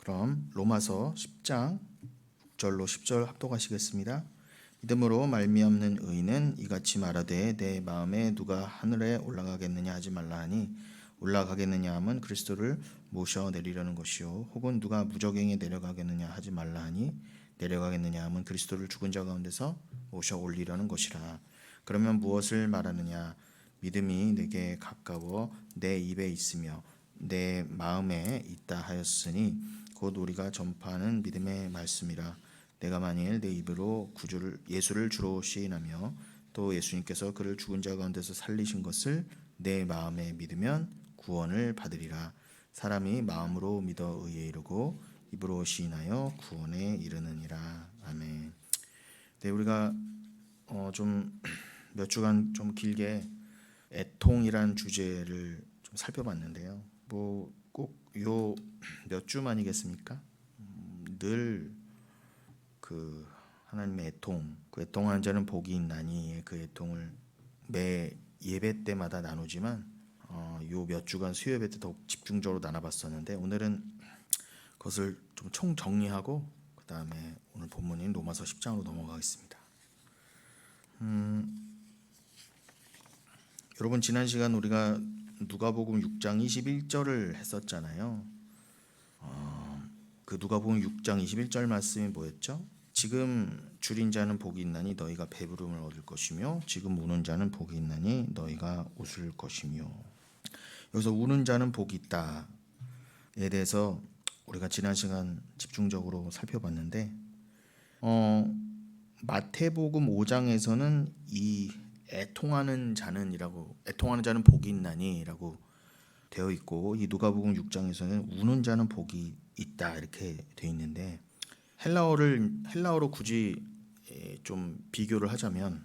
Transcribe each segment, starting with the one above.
그럼 로마서 10장 6절로 10절 합독하시겠습니다. 믿음으로 말미암는 의인은 이같이 말하되 내 마음에 누가 하늘에 올라가겠느냐 하지 말라 하니 올라가겠느냐 함은 그리스도를 모셔 내리려는 것이요 혹은 누가 무저갱에 내려가겠느냐 하지 말라 하니 내려가겠느냐 함은 그리스도를 죽은 자 가운데서 모셔 올리려는 것이라. 그러면 무엇을 말하느냐? 믿음이 내게 가까워 내 입에 있으며 내 마음에 있다 하였으니 곧 우리가 전파하는 믿음의 말씀이라. 내가 만일 내 입으로 예수를 주로 시인하며 또 예수님께서 그를 죽은 자 가운데서 살리신 것을 내 마음에 믿으면 구원을 받으리라. 사람이 마음으로 믿어 의에 이르고 입으로 시인하여 구원에 이르느니라. 아멘. 네, 우리가 좀 몇 주간 좀 길게 애통이란 주제를 좀 살펴봤는데요. 뭐 꼭 요 몇 주만이겠습니까? 늘 그 하나님의 애통, 그 애통하는 자는 복이 있나니 그 애통을 매 예배 때마다 나누지만 요 몇 주간 수요 예배 때 더욱 집중적으로 나눠봤었는데 오늘은 그것을 좀 총정리하고 그 다음에 오늘 본문인 로마서 10장으로 넘어가겠습니다. 여러분 지난 시간 우리가 누가복음 6장 21절을 했었잖아요. 그 누가복음 6장 21절 말씀이 뭐였죠? 지금 줄인 자는 복이 있나니 너희가 배부름을 얻을 것이며 지금 우는 자는 복이 있나니 너희가 웃을 것이며. 여기서 우는 자는 복이 있다에 대해서 우리가 지난 시간 집중적으로 살펴봤는데 마태복음 5장에서는 이 애통하는 자는 복이 있나니라고 되어 있고 이 누가복음 6장에서는 우는 자는 복이 있다 이렇게 되어 있는데 헬라어로 굳이 좀 비교를 하자면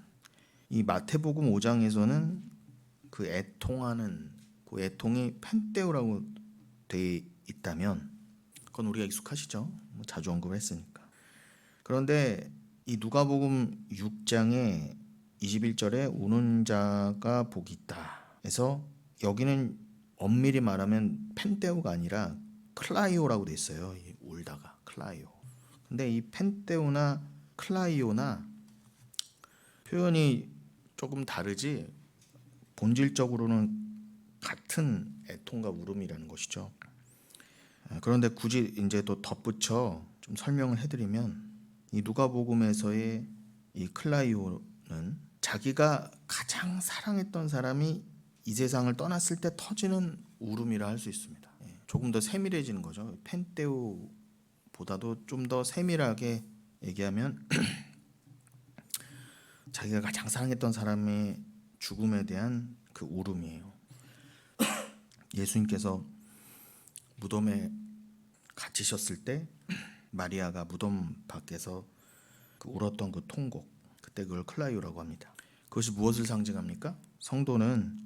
이 마태복음 5장에서는 그 애통하는 그 애통이 펜테오라고 되어 있다면 그건 우리가 익숙하시죠? 자주 언급을 했으니까. 그런데 이 누가복음 6장의 21절에 우는 자가 복이 있다 해서 여기는 엄밀히 말하면 펜테오가 아니라 클라이오라고 돼 있어요. 울다가 클라이오. 근데 이 펜테오나 클라이오나 표현이 조금 다르지 본질적으로는 같은 애통과 울음이라는 것이죠. 그런데 굳이 이제 또 덧붙여 좀 설명을 해드리면 이 누가복음에서의 이 클라이오는 자기가 가장 사랑했던 사람이 이 세상을 떠났을 때 터지는 울음이라 할 수 있습니다. 조금 더 세밀해지는 거죠. 펜테오보다도 좀 더 세밀하게 얘기하면 자기가 가장 사랑했던 사람의 죽음에 대한 그 울음이에요. 예수님께서 무덤에 갇히셨을 때 마리아가 무덤 밖에서 그 울었던 그 통곡, 그때 그걸 클라이오라고 합니다. 그것이 무엇을 상징합니까? 성도는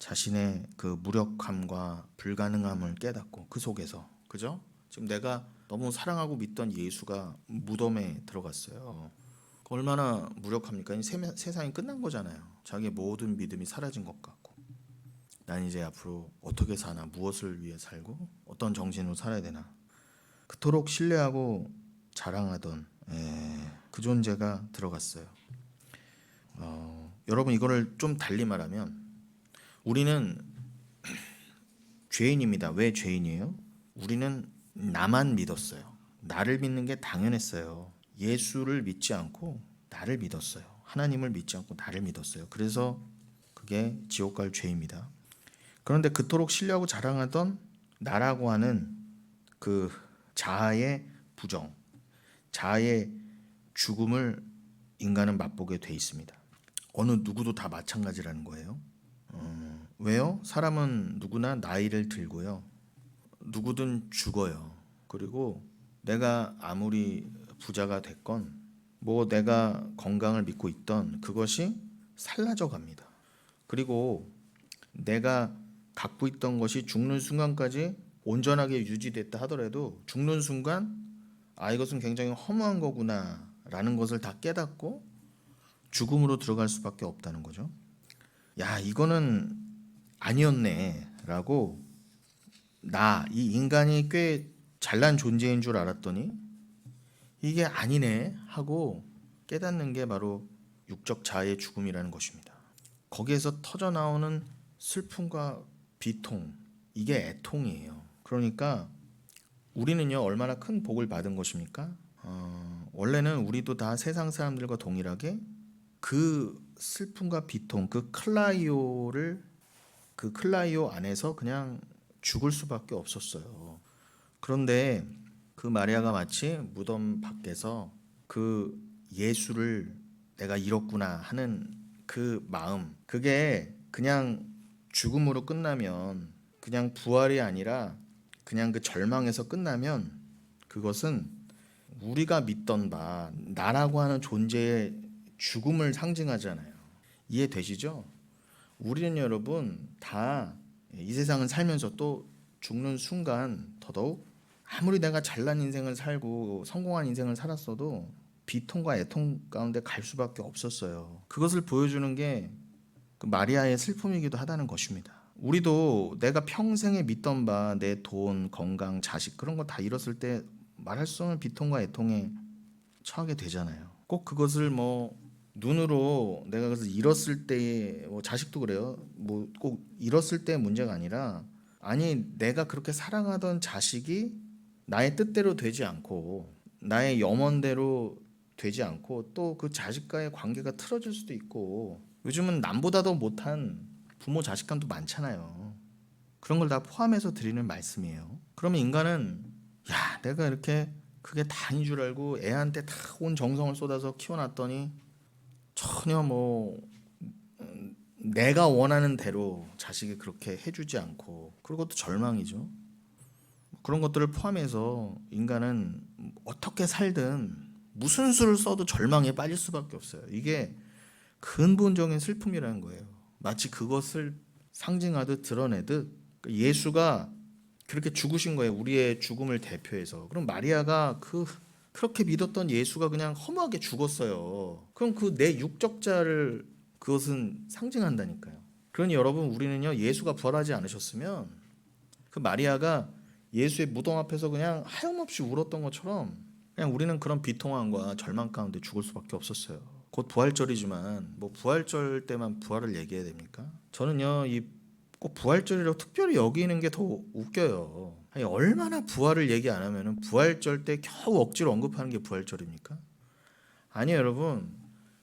자신의 그 무력함과 불가능함을 깨닫고 그 속에서, 그죠? 지금 내가 너무 사랑하고 믿던 예수가 무덤에 들어갔어요. 얼마나 무력합니까? 세상이 끝난 거잖아요. 자기의 모든 믿음이 사라진 것 같고 난 이제 앞으로 어떻게 사나, 무엇을 위해 살고 어떤 정신으로 살아야 되나, 그토록 신뢰하고 자랑하던 그 존재가 들어갔어요. 여러분 이거를 좀 달리 말하면 우리는 죄인입니다. 왜 죄인이에요? 우리는 나만 믿었어요. 나를 믿는 게 당연했어요. 예수를 믿지 않고 나를 믿었어요. 하나님을 믿지 않고 나를 믿었어요. 그래서 그게 지옥 갈 죄입니다. 그런데 그토록 신뢰하고 자랑하던 나라고 하는 그 자아의 부정, 자아의 죽음을 인간은 맛보게 돼 있습니다. 어느 누구도 다 마찬가지라는 거예요. 왜요? 사람은 누구나 나이를 들고요. 누구든 죽어요. 그리고 내가 아무리 부자가 됐건 뭐 내가 건강을 믿고 있던 그것이 살라져 갑니다. 그리고 내가 갖고 있던 것이 죽는 순간까지 온전하게 유지됐다 하더라도 죽는 순간 이것은 굉장히 허무한 거구나 라는 것을 다 깨닫고 죽음으로 들어갈 수밖에 없다는 거죠. 야, 이거는 아니었네 라고 이 인간이 꽤 잘난 존재인 줄 알았더니 이게 아니네 하고 깨닫는 게 바로 육적 자아의 죽음이라는 것입니다. 거기에서 터져 나오는 슬픔과 비통, 이게 애통이에요. 그러니까 우리는요 얼마나 큰 복을 받은 것입니까? 원래는 우리도 다 세상 사람들과 동일하게 그 슬픔과 비통, 그 클라이오 안에서 그냥 죽을 수밖에 없었어요. 그런데 그 마리아가 마치 무덤 밖에서 그 예수를 내가 잃었구나 하는 그 마음, 그게 그냥 죽음으로 끝나면, 그냥 부활이 아니라 그냥 그 절망에서 끝나면, 그것은 우리가 믿던 바 나라고 하는 존재의 죽음을 상징하잖아요. 이해되시죠? 우리는 여러분 다 이 세상을 살면서 또 죽는 순간 더더욱 아무리 내가 잘난 인생을 살고 성공한 인생을 살았어도 비통과 애통 가운데 갈 수밖에 없었어요. 그것을 보여주는 게 그 마리아의 슬픔이기도 하다는 것입니다. 우리도 내가 평생에 믿던 바 내 돈, 건강, 자식 그런 거 다 잃었을 때 말할 수 없는 비통과 애통에 처하게 되잖아요. 꼭 그것을 뭐 눈으로 내가 그래서 잃었을 때, 뭐 자식도 그래요. 뭐 꼭 잃었을 때 문제가 아니라, 아니 내가 그렇게 사랑하던 자식이 나의 뜻대로 되지 않고 나의 염원대로 되지 않고 또 그 자식과의 관계가 틀어질 수도 있고, 요즘은 남보다도 못한 부모 자식간도 많잖아요. 그런 걸 다 포함해서 드리는 말씀이에요. 그러면 인간은 야 내가 이렇게 그게 다인 줄 알고 애한테 다 온 정성을 쏟아서 키워놨더니 전혀 뭐 내가 원하는 대로 자식이 그렇게 해주지 않고, 그리고 또 절망이죠. 그런 것들을 포함해서 인간은 어떻게 살든 무슨 수를 써도 절망에 빠질 수밖에 없어요. 이게 근본적인 슬픔이라는 거예요. 마치 그것을 상징하듯 드러내듯 예수가 그렇게 죽으신 거예요. 우리의 죽음을 대표해서. 그럼 마리아가 그렇게 믿었던 예수가 그냥 허무하게 죽었어요. 그럼 그 내 육적자를 그것은 상징한다니까요. 그러니 여러분 우리는요 예수가 부활하지 않으셨으면 그 마리아가 예수의 무덤 앞에서 그냥 하염없이 울었던 것처럼 그냥 우리는 그런 비통함과 절망 가운데 죽을 수밖에 없었어요. 곧 부활절이지만 뭐 부활절 때만 부활을 얘기해야 됩니까? 저는요 이 꼭 부활절이라고 특별히 여기는 게 더 웃겨요. 아니, 얼마나 부활을 얘기 안 하면은 부활절 때 겨우 억지로 언급하는 게 부활절입니까? 아니요 여러분,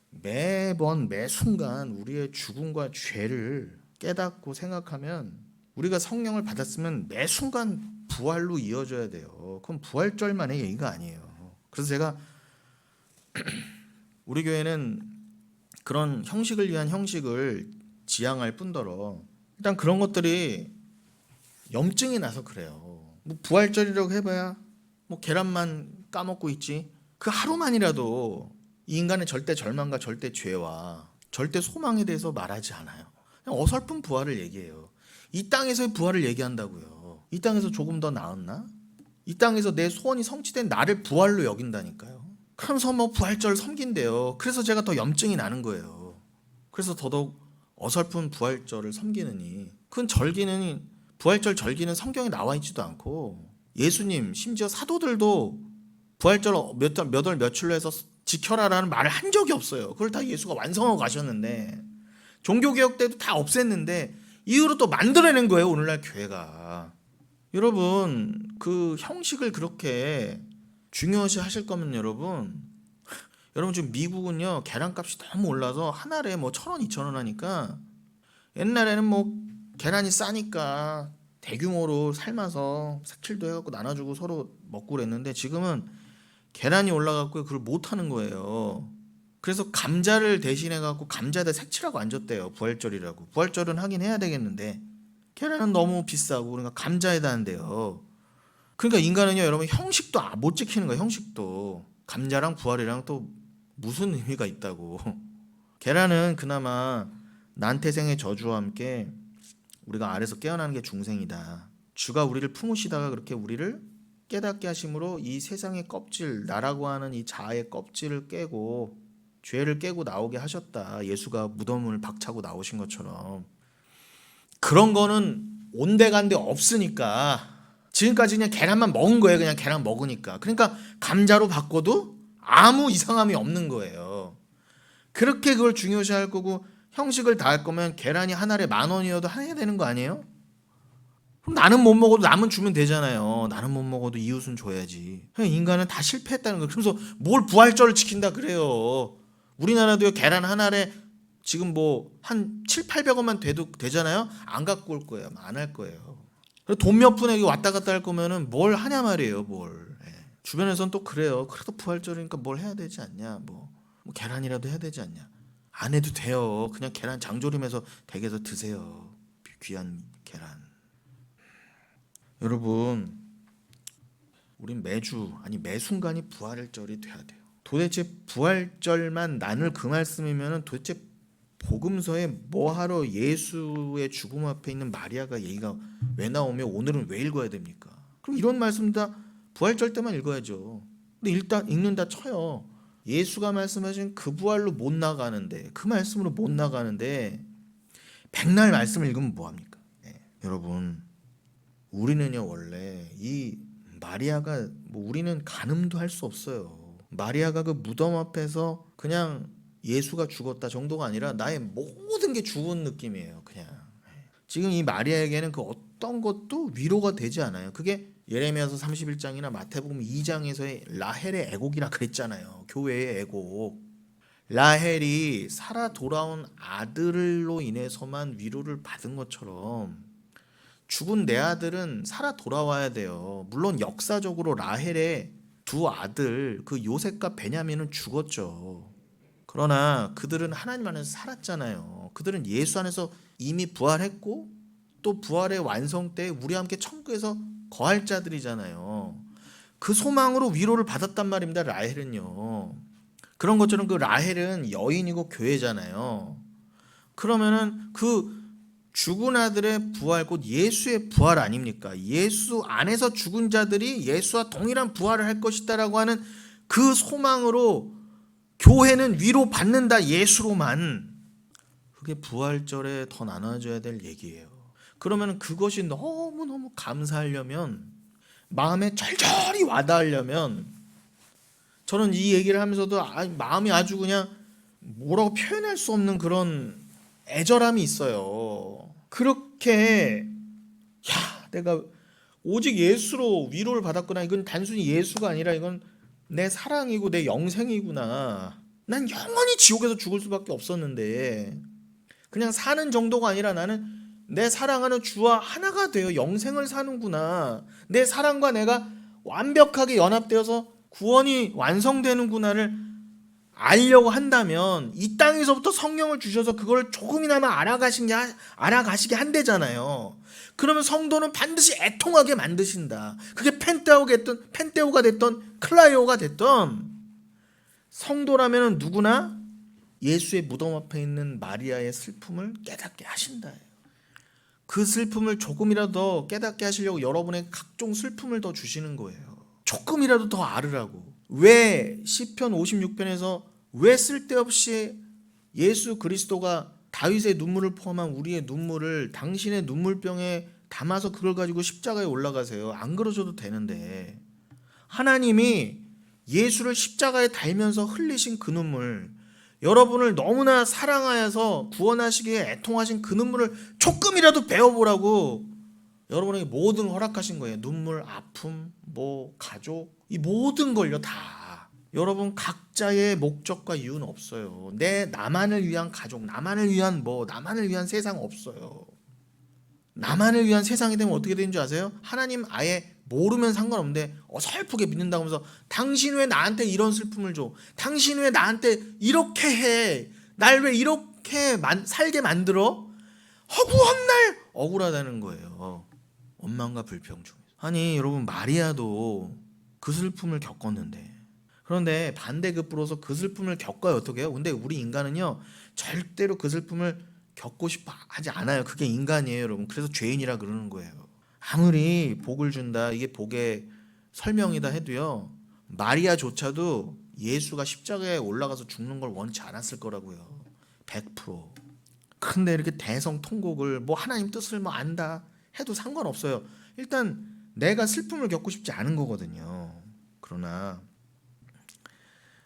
매번 매 순간 우리의 죽음과 죄를 깨닫고 생각하면, 우리가 성령을 받았으면 매 순간 부활로 이어져야 돼요. 그럼 부활절만의 얘기가 아니에요. 그래서 제가 우리 교회는 그런 형식을 위한 형식을 지향할 뿐더러 일단 그런 것들이 염증이 나서 그래요. 뭐 부활절이라고 해봐야 뭐 계란만 까먹고 있지, 그 하루만이라도 이 인간의 절대 절망과 절대 죄와 절대 소망에 대해서 말하지 않아요. 그냥 어설픈 부활을 얘기해요. 이 땅에서의 부활을 얘기한다고요. 이 땅에서 조금 더 나았나? 이 땅에서 내 소원이 성취된 나를 부활로 여긴다니까요. 그러면서 뭐 부활절 섬긴대요. 그래서 제가 더 염증이 나는 거예요. 그래서 더더욱 어설픈 부활절을 섬기느니, 그건 절기는, 부활절 절기는 성경에 나와 있지도 않고, 예수님 심지어 사도들도 부활절 몇 월 며칠로 해서 지켜라라는 말을 한 적이 없어요. 그걸 다 예수가 완성하고 가셨는데, 종교개혁 때도 다 없앴는데 이후로 또 만들어낸 거예요 오늘날 교회가. 여러분 그 형식을 그렇게 중요시 하실 거면 여러분 지금 미국은요 계란값이 너무 올라서 한 알에 뭐 1,000원 2,000원 하니까, 옛날에는 뭐 계란이 싸니까 대규모로 삶아서 색칠도 해갖고 나눠주고 서로 먹고 그랬는데, 지금은 계란이 올라갔고 그걸 못 하는 거예요. 그래서 감자를 대신해갖고 감자에다 색칠하고 안 줬대요. 부활절이라고. 부활절은 하긴 해야 되겠는데 계란은 너무 비싸고, 그러니까 감자에다 한대요. 그러니까 인간은요 여러분 형식도 못 지키는 거예요. 형식도 감자랑 부활이랑 또 무슨 의미가 있다고. 계란은 그나마 난태생의 저주와 함께 우리가 알에서 깨어나는 게 중생이다. 주가 우리를 품으시다가 그렇게 우리를 깨닫게 하심으로 이 세상의 껍질, 나라고 하는 이 자아의 껍질을 깨고 죄를 깨고 나오게 하셨다. 예수가 무덤을 박차고 나오신 것처럼. 그런 거는 온데간데 없으니까 지금까지 그냥 계란만 먹은 거예요. 그냥 계란 먹으니까. 그러니까 감자로 바꿔도 아무 이상함이 없는 거예요. 그렇게 그걸 중요시할 거고 형식을 다 할 거면 계란이 한 알에 10,000원이어도 해야 되는 거 아니에요? 그럼 나는 못 먹어도 남은 주면 되잖아요. 나는 못 먹어도 이웃은 줘야지. 인간은 다 실패했다는 거예요. 그래서 뭘 부활절을 지킨다 그래요. 우리나라도요, 계란 한 알에 지금 뭐 한 700~800원만 돼도 되잖아요. 안 갖고 올 거예요. 안 할 거예요. 돈 몇 푼에 왔다 갔다 할 거면은 뭘 하냐 말이에요. 뭘. 주변에선 또 그래요. 그래도 부활절이니까 뭘 해야 되지 않냐. 뭐 계란이라도 해야 되지 않냐. 안 해도 돼요. 그냥 계란 장조림해서 댁에서 드세요. 귀한 계란. 여러분, 우린 매주 아니 매 순간이 부활절이 돼야 돼요. 도대체 부활절만 나눌 그 말씀이면은 도대체 복음서에 뭐하러 예수의 죽음 앞에 있는 마리아가 얘기가 왜 나오며 오늘은 왜 읽어야 됩니까? 그럼 이런 말씀 다 부활절 때만 읽어야죠. 근데 일단 읽는다 쳐요. 예수가 말씀하신 그 부활로 못 나가는데, 그 말씀으로 못 나가는데 백날 말씀을 읽으면 뭐합니까? 여러분, 우리는요 원래 이 마리아가 우리는 가늠도 할 수 없어요. 마리아가 그 무덤 앞에서 그냥 예수가 죽었다 정도가 아니라 나의 모든 게 죽은 느낌이에요. 그냥 지금 이 마리아에게는 그 어떤 것도 위로가 되지 않아요. 그게 예레미야서 31장이나 마태복음 2장에서의 라헬의 애곡이라 그랬잖아요. 교회의 애곡. 라헬이 살아 돌아온 아들로 인해서만 위로를 받은 것처럼 죽은 내 아들은 살아 돌아와야 돼요. 물론 역사적으로 라헬의 두 아들 그 요셉과 베냐민은 죽었죠. 그러나 그들은 하나님 안에서 살았잖아요. 그들은 예수 안에서 이미 부활했고 또 부활의 완성 때 우리와 함께 천국에서 거할 자들이잖아요. 그 소망으로 위로를 받았단 말입니다. 라헬은요. 그런 것처럼 그 라헬은 여인이고 교회잖아요. 그러면은 그 죽은 아들의 부활, 곧 예수의 부활 아닙니까? 예수 안에서 죽은 자들이 예수와 동일한 부활을 할 것이다라고 하는 그 소망으로 교회는 위로받는다, 예수로만. 그게 부활절에 더 나눠져야 될 얘기예요. 그러면 그것이 너무너무 감사하려면, 마음에 절절히 와닿으려면, 저는 이 얘기를 하면서도 마음이 아주 그냥 뭐라고 표현할 수 없는 그런 애절함이 있어요. 그렇게 내가 오직 예수로 위로를 받았구나. 이건 단순히 예수가 아니라 이건 내 사랑이고 내 영생이구나. 난 영원히 지옥에서 죽을 수밖에 없었는데 그냥 사는 정도가 아니라 나는 내 사랑하는 주와 하나가 되어 영생을 사는구나. 내 사랑과 내가 완벽하게 연합되어서 구원이 완성되는구나를 알려고 한다면 이 땅에서부터 성령을 주셔서 그걸 조금이나마 알아가시게 한대잖아요. 그러면 성도는 반드시 애통하게 만드신다. 그게 펜테오가 됐던 클라이오가 됐던 성도라면 누구나 예수의 무덤 앞에 있는 마리아의 슬픔을 깨닫게 하신다. 그 슬픔을 조금이라도 더 깨닫게 하시려고 여러분의 각종 슬픔을 더 주시는 거예요. 조금이라도 더 알으라고. 왜 시편 56편에서 왜 쓸데없이 예수 그리스도가 다윗의 눈물을 포함한 우리의 눈물을 당신의 눈물병에 담아서 그걸 가지고 십자가에 올라가세요. 안 그러셔도 되는데 하나님이 예수를 십자가에 달면서 흘리신 그 눈물, 여러분을 너무나 사랑하여서 구원하시기에 애통하신 그 눈물을 조금이라도 배워보라고 여러분에게 모든 허락하신 거예요. 눈물, 아픔, 가족, 이 모든 걸요 다. 여러분 각자의 목적과 이유는 없어요. 나만을 위한 가족, 나만을 위한 나만을 위한 세상 없어요. 나만을 위한 세상이 되면 어떻게 되는 줄 아세요? 하나님 아예 모르면 상관없는데 어설프게 믿는다고 하면서 당신 왜 나한테 이런 슬픔을 줘? 당신 왜 나한테 이렇게 해? 날 왜 이렇게 살게 만들어? 허구한 날 억울하다는 거예요. 원망과 불평 중에서. 아니 여러분 마리아도 그 슬픔을 겪었는데, 그런데 반대급부로서 그 슬픔을 겪어야 어떻게 해요? 근데 우리 인간은요 절대로 그 슬픔을 겪고 싶어 하지 않아요. 그게 인간이에요 여러분. 그래서 죄인이라 그러는 거예요. 아무리 복을 준다, 이게 복의 설명이다 해도요 마리아조차도 예수가 십자가에 올라가서 죽는 걸 원치 않았을 거라고요. 100%. 근데 이렇게 대성통곡을 하나님 뜻을 안다 해도 상관없어요. 일단 내가 슬픔을 겪고 싶지 않은 거거든요. 그러나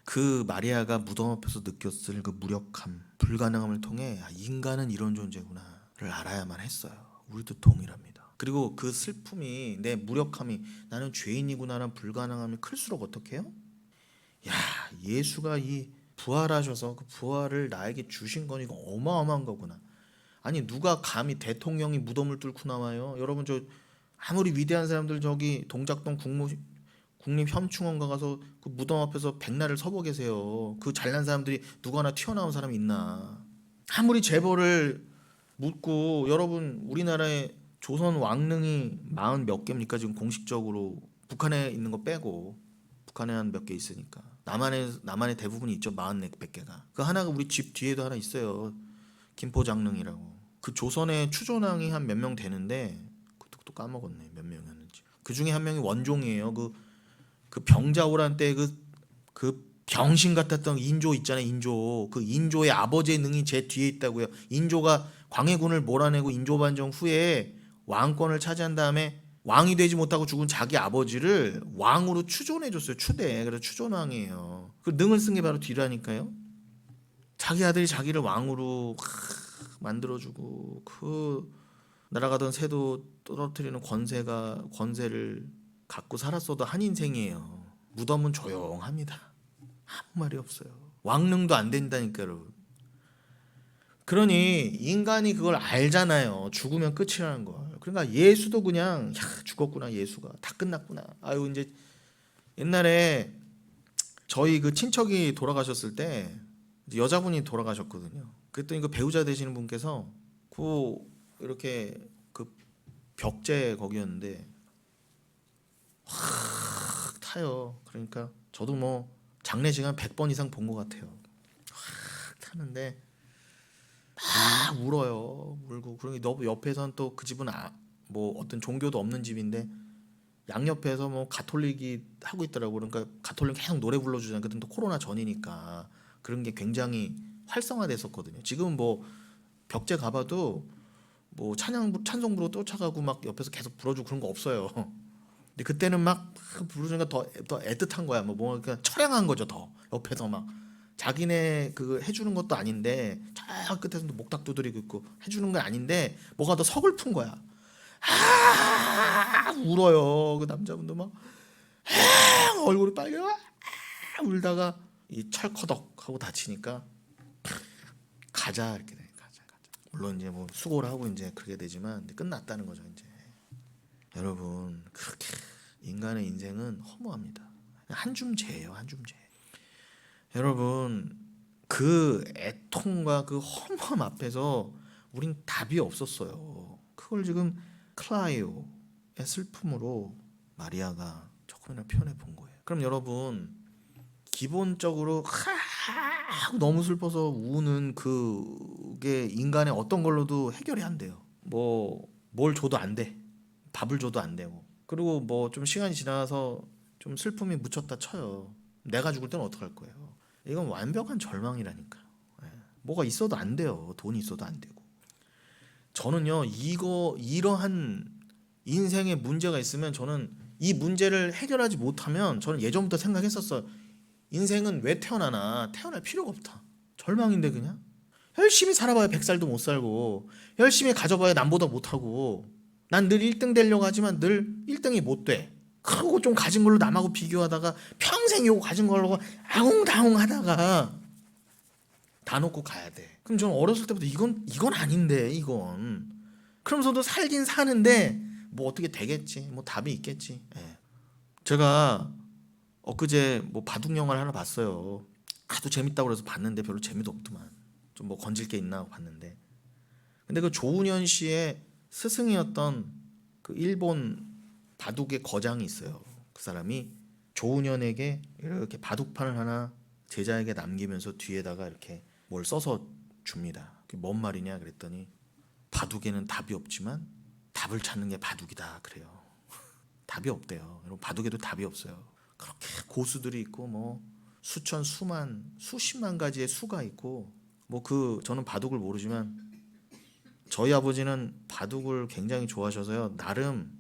그 마리아가 무덤 앞에서 느꼈을 그 무력함, 불가능함을 통해 인간은 이런 존재구나를 알아야만 했어요. 우리도 동일합니다. 그리고 그 슬픔이, 내 무력함이, 나는 죄인이구나라는 불가능함이 클수록 어떻게 해요? 야, 예수가 이 부활하셔서 그 부활을 나에게 주신 거니 이거 어마어마한 거구나. 아니 누가 감히 대통령이 무덤을 뚫고 나와요? 여러분 저 아무리 위대한 사람들 저기 동작동 국립현충원가 가서 그 무덤 앞에서 백날을 서보 계세요. 그 잘난 사람들이 누가 하나 튀어나온 사람이 있나? 아무리 재벌을 묻고, 여러분 우리나라에 조선 왕릉이 40 몇 개입니까 지금 공식적으로, 북한에 있는 거 빼고. 북한에 한 몇 개 있으니까. 남한에 대부분이 있죠. 40 몇 개가. 그 하나가 우리 집 뒤에도 하나 있어요. 김포장릉이라고. 그 조선의 추존왕이 한 몇 명 되는데 그것도 또 까먹었네 몇 명이었는지. 그 중에 한 명이 원종이에요. 그 병자호란 때 그 병신 같았던 인조 있잖아요. 인조. 그 인조의 아버지의 능이 제 뒤에 있다고요. 인조가 광해군을 몰아내고 인조반정 후에 왕권을 차지한 다음에 왕이 되지 못하고 죽은 자기 아버지를 왕으로 추존해줬어요. 추대. 그래서 추존왕이에요. 그 능을 쓴 게 바로 뒤라니까요. 자기 아들이 자기를 왕으로 만들어주고, 그 날아가던 새도 떨어뜨리는 권세를 갖고 살았어도 한 인생이에요. 무덤은 조용합니다. 아무 말이 없어요. 왕릉도 안 된다니까요. 그러니 인간이 그걸 알잖아요. 죽으면 끝이라는 걸. 그러니까 예수도 그냥 죽었구나. 예수가 다 끝났구나. 아유 이제 옛날에 저희 그 친척이 돌아가셨을 때 여자분이 돌아가셨거든요. 그랬더니 그 배우자 되시는 분께서 그 이렇게 그 벽제 거기였는데 확 타요. 그러니까 저도 뭐 장례식 한 100번 이상 본 것 같아요. 확 타는데 막 울어요. 울고. 그러니 옆에선 또 그 집은 뭐 어떤 종교도 없는 집인데 양옆에서 뭐 가톨릭이 하고 있더라고. 그러니까 가톨릭 계속 노래 불러주잖아요. 그때는 또 코로나 전이니까 그런 게 굉장히 활성화됐었거든요. 지금 뭐 벽제 가봐도 뭐 찬송부로 쫓아가고 막 옆에서 계속 불어주고 그런 거 없어요. 근데 그때는 막 부르니까 더 애틋한 거야. 뭐 그냥 처량한 거죠. 더 옆에서 막 자기네 그 해주는 것도 아닌데 저 끝에서 목탁 두드리고 있고 해주는 건 아닌데 뭐가 더 서글픈 거야. 울어요. 그 남자분도 막 얼굴이 빨개요. 울다가 이 철커덕 하고 다치니까 가자 이렇게 돼. 가자. 물론 이제 뭐 수고를 하고 이제 그렇게 되지만 끝났다는 거죠. 이제 여러분 그렇게 인간의 인생은 허무합니다. 한 줌죄예요. 한 줌죄. 여러분 그 애통과 그 허무함 앞에서 우린 답이 없었어요. 그걸 지금 클라이오의 슬픔으로 마리아가 조금이나 표현해 본 거예요. 그럼 여러분 기본적으로 너무 슬퍼서 우는 그게 인간의 어떤 걸로도 해결이 안 돼요. 뭐 뭘 줘도 안 돼. 밥을 줘도 안 되고. 그리고 뭐 좀 시간이 지나서 좀 슬픔이 묻혔다 쳐요. 내가 죽을 때는 어떡할 거예요. 이건 완벽한 절망이라니까요. 뭐가 있어도 안 돼요. 돈이 있어도 안 되고. 저는요 이러한 인생에 문제가 있으면 저는 이 문제를 해결하지 못하면 저는 예전부터 생각했었어요. 인생은 왜 태어나나. 태어날 필요가 없다. 절망인데 그냥 열심히 살아봐야 100살도 못 살고 열심히 가져봐야 남보다 못하고 난 늘 1등 되려고 하지만 늘 1등이 못 돼. 그러고 좀 가진 걸로 남하고 비교하다가 평생 요거 가진 걸로 아웅다웅 하다가 다 놓고 가야 돼. 그럼 저는 어렸을 때부터 이건 아닌데 이건. 그러면서도 살긴 사는데 뭐 어떻게 되겠지. 뭐 답이 있겠지. 예. 제가 엊그제 뭐 바둑 영화를 하나 봤어요. 하도 재밌다고 그래서 봤는데 별로 재미도 없더만. 좀 뭐 건질 게 있나 하고 봤는데. 근데 그 조훈현 씨의 스승이었던 그 일본 바둑의 거장이 있어요. 그 사람이 조훈현에게 이렇게 바둑판을 하나 제자에게 남기면서 뒤에다가 이렇게 뭘 써서 줍니다. 그게 뭔 말이냐 그랬더니 바둑에는 답이 없지만 답을 찾는 게 바둑이다 그래요. 답이 없대요. 여러분 바둑에도 답이 없어요. 그렇게 고수들이 있고 뭐 수천 수만 수십만 가지의 수가 있고 뭐 저는 바둑을 모르지만 저희 아버지는 바둑을 굉장히 좋아하셔서요. 나름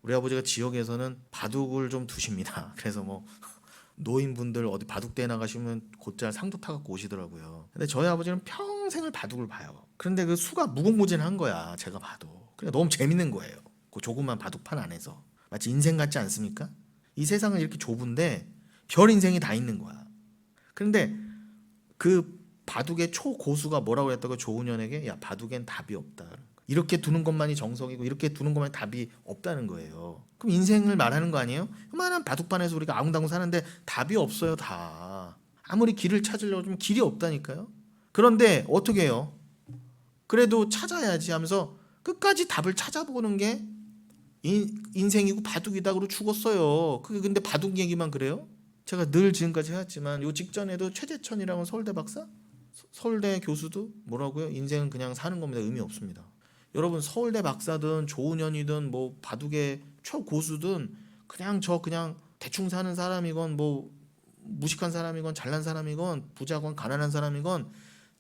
우리 아버지가 지역에서는 바둑을 좀 두십니다. 그래서 뭐 노인분들 어디 바둑대회 나가시면 곧잘 상도 타갖고 오시더라고요. 근데 저희 아버지는 평생을 바둑을 봐요. 그런데 그 수가 무궁무진한 거야, 제가 봐도. 그냥 너무 재밌는 거예요. 그 조그만 바둑판 안에서. 마치 인생 같지 않습니까? 이 세상은 이렇게 좁은데 별 인생이 다 있는 거야. 그런데 그 바둑의 초고수가 뭐라고 했다고 조은현에게, 야, 바둑엔 답이 없다. 이렇게 두는 것만이 정석이고 이렇게 두는 것만이 답이 없다는 거예요. 그럼 인생을 말하는 거 아니에요? 그만한 바둑판에서 우리가 아웅다웅 사는데 답이 없어요, 다. 아무리 길을 찾으려고 하면 길이 없다니까요. 그런데 어떻게 해요? 그래도 찾아야지 하면서 끝까지 답을 찾아보는 게 인생이고 바둑이다 그러고 죽었어요. 그게 근데 바둑 얘기만 그래요? 제가 늘 지금까지 해왔지만 요 직전에도 최재천이라는 서울대 박사? 서울대 교수도 뭐라고요? 인생은 그냥 사는 겁니다. 의미 없습니다. 여러분, 서울대 박사든 조은현이든 뭐 바둑의 초고수든 그냥 대충 사는 사람이건 뭐 무식한 사람이건 잘난 사람이건 부자건 가난한 사람이건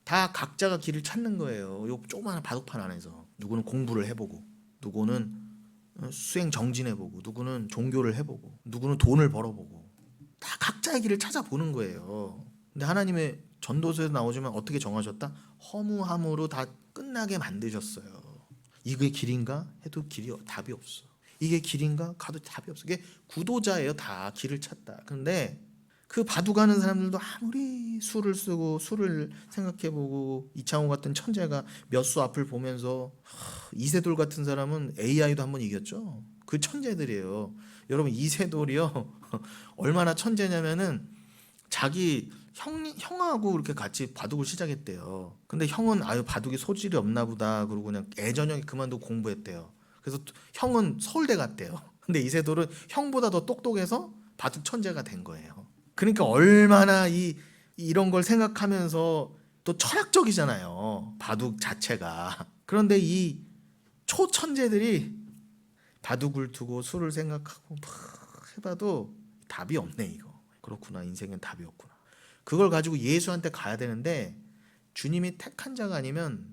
다 각자가 길을 찾는 거예요. 요 조그마한 바둑판 안에서. 누구는 공부를 해보고, 누구는 수행 정진해보고, 누구는 종교를 해보고, 누구는 돈을 벌어보고, 다 각자의 길을 찾아보는 거예요. 근데 하나님의 전도서에서 나오지만 어떻게 정하셨다? 허무함으로 다 끝나게 만드셨어요. 이게 길인가 해도 답이 없어. 이게 길인가 가도 답이 없어. 이게 구도자예요. 다 길을 찾다. 근데 그 바둑하는 사람들도 아무리 수를 쓰고 수를 생각해보고, 이창호 같은 천재가 몇 수 앞을 보면서, 이세돌 같은 사람은 AI도 한번 이겼죠. 그 천재들이에요. 여러분, 이세돌이요 얼마나 천재냐면은 자기 형하고 이렇게 같이 바둑을 시작했대요. 근데 형은 바둑이 소질이 없나 보다 그러고 그냥 애저녁에 그만두고 공부했대요. 그래서 형은 서울대 갔대요. 근데 이세돌은 형보다 더 똑똑해서 바둑 천재가 된 거예요. 그러니까 얼마나 이런 걸 생각하면서 또 철학적이잖아요, 바둑 자체가. 그런데 이 초천재들이 바둑을 두고 수를 생각하고 막 해봐도 답이 없네. 이거 그렇구나, 인생엔 답이 없구나. 그걸 가지고 예수한테 가야 되는데 주님이 택한 자가 아니면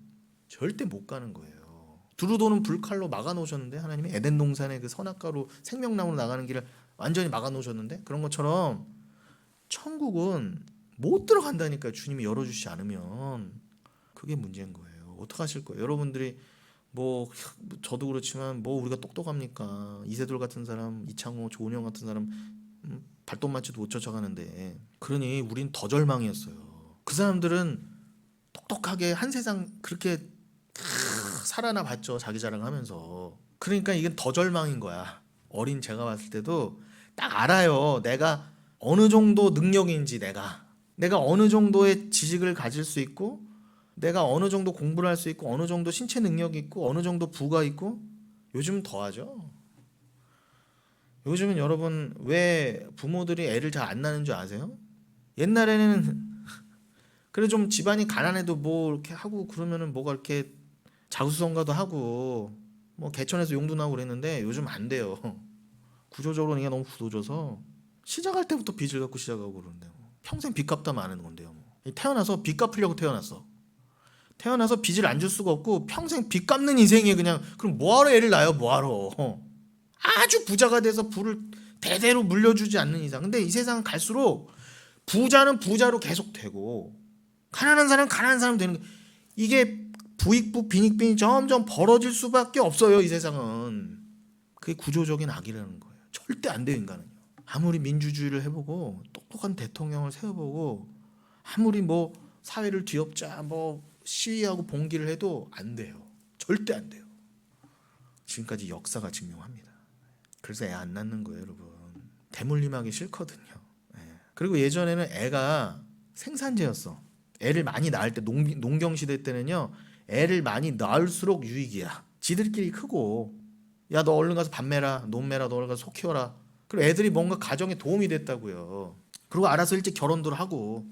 절대 못 가는 거예요. 두루 도는 불칼로 막아놓으셨는데, 하나님이 에덴 동산의 그 선악과로 생명나무로 나가는 길을 완전히 막아놓으셨는데, 그런 것처럼 천국은 못 들어간다니까요. 주님이 열어주시지 않으면. 그게 문제인 거예요. 어떡하실 거예요? 여러분들이 뭐 저도 그렇지만 뭐 우리가 똑똑합니까? 이세돌 같은 사람, 이창호, 조은영 같은 사람 발톱맞이도 못 쫓아가는데. 그러니 우린 더 절망이었어요. 그 사람들은 똑똑하게 한 세상 그렇게 살아나 봤죠, 자기 자랑하면서. 그러니까 이건 더 절망인 거야. 어린 제가 봤을 때도 딱 알아요. 내가 어느 정도 능력인지, 내가 어느 정도의 지식을 가질 수 있고, 내가 어느 정도 공부를 할 수 있고, 어느 정도 신체 능력이 있고, 어느 정도 부가 있고. 요즘은 더하죠. 요즘은 여러분, 왜 부모들이 애를 잘 안 낳는 줄 아세요? 옛날에는 그래 좀 집안이 가난해도 뭐 이렇게 하고 그러면은 뭐가 이렇게 자수성가도 하고 뭐 개천에서 용도 나고 그랬는데 요즘 안 돼요. 구조적으로 이게 너무 굳어져서 시작할 때부터 빚을 갖고 시작하고 그러는데 평생 빚 갚다 마는 건데요. 태어나서 빚 갚으려고 태어나서 빚을 안 줄 수가 없고 평생 빚 갚는 인생이에요. 그냥. 그럼 뭐하러 애를 낳아요? 뭐하러. 아주 부자가 돼서 부를 대대로 물려주지 않는 이상. 근데 이 세상은 갈수록 부자는 부자로 계속 되고 가난한 사람은 가난한 사람 되는 거예요. 이게 부익부 빈익빈이 점점 벌어질 수밖에 없어요, 이 세상은. 그게 구조적인 악이라는 거예요. 절대 안 돼요, 인간은요. 아무리 민주주의를 해보고 똑똑한 대통령을 세워보고 아무리 뭐 사회를 뒤엎자 뭐 시위하고 봉기를 해도 안 돼요. 절대 안 돼요. 지금까지 역사가 증명합니다. 그래서 애 안 낳는 거예요, 여러분. 대물림하기 싫거든요. 그리고 예전에는 애가 생산재였어. 애를 많이 낳을 때 농경시대 때는요, 애를 많이 낳을수록 유익이야. 지들끼리 크고, 야 너 얼른 가서 밥 매라, 논 매라, 너 얼른 가서 소 키워라. 그리고 애들이 뭔가 가정에 도움이 됐다고요. 그리고 알아서 일찍 결혼들 하고,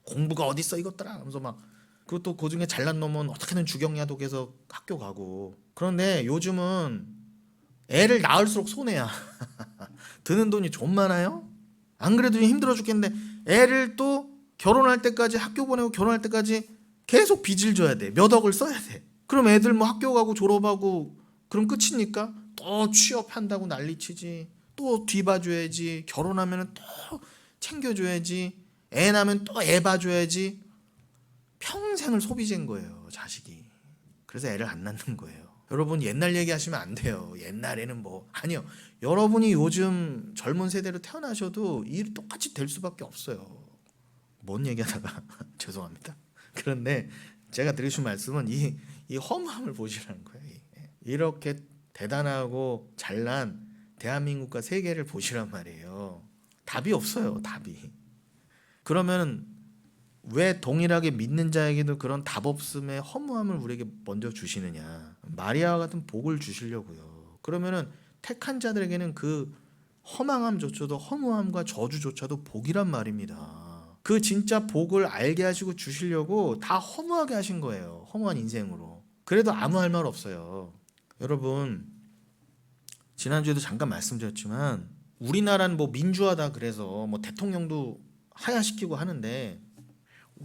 공부가 어딨어 이것들아 하면서 막. 그리고 또 그중에 잘난 놈은 어떻게든 주경야독해서 학교 가고. 그런데 요즘은 애를 낳을수록 손해야. 드는 돈이 좀 많아요. 안 그래도 힘들어 죽겠는데 애를 또 결혼할 때까지, 학교 보내고 결혼할 때까지 계속 빚을 져야 돼. 몇 억을 써야 돼. 그럼 애들 뭐 학교 가고 졸업하고 그럼 끝이니까 또 취업한다고 난리치지, 또 뒤봐줘야지, 결혼하면 또 챙겨줘야지, 애 낳으면 또 애 봐줘야지. 평생을 소비재인 거예요, 자식이. 그래서 애를 안 낳는 거예요. 여러분 옛날 얘기하시면 안 돼요. 옛날에는 뭐 아니요. 여러분이 요즘 젊은 세대로 태어나셔도 일이 똑같이 될 수밖에 없어요. 뭔 얘기하다가 죄송합니다. 그런데 제가 드리신 말씀은 이 허무함을 보시라는 거예요. 이렇게 대단하고 잘난 대한민국과 세계를 보시란 말이에요. 답이 없어요. 답이. 그러면 왜 동일하게 믿는 자에게도 그런 답 없음의 허무함을 우리에게 먼저 주시느냐? 마리아와 같은 복을 주시려고요. 그러면은 택한 자들에게는 그 허망함조차도, 허무함과 저주조차도 복이란 말입니다. 그 진짜 복을 알게 하시고 주시려고 다 허무하게 하신 거예요. 허무한 인생으로. 그래도 아무 할 말 없어요. 여러분, 지난주에도 잠깐 말씀드렸지만 우리나라는 뭐 민주화다 그래서 뭐 대통령도 하야시키고 하는데,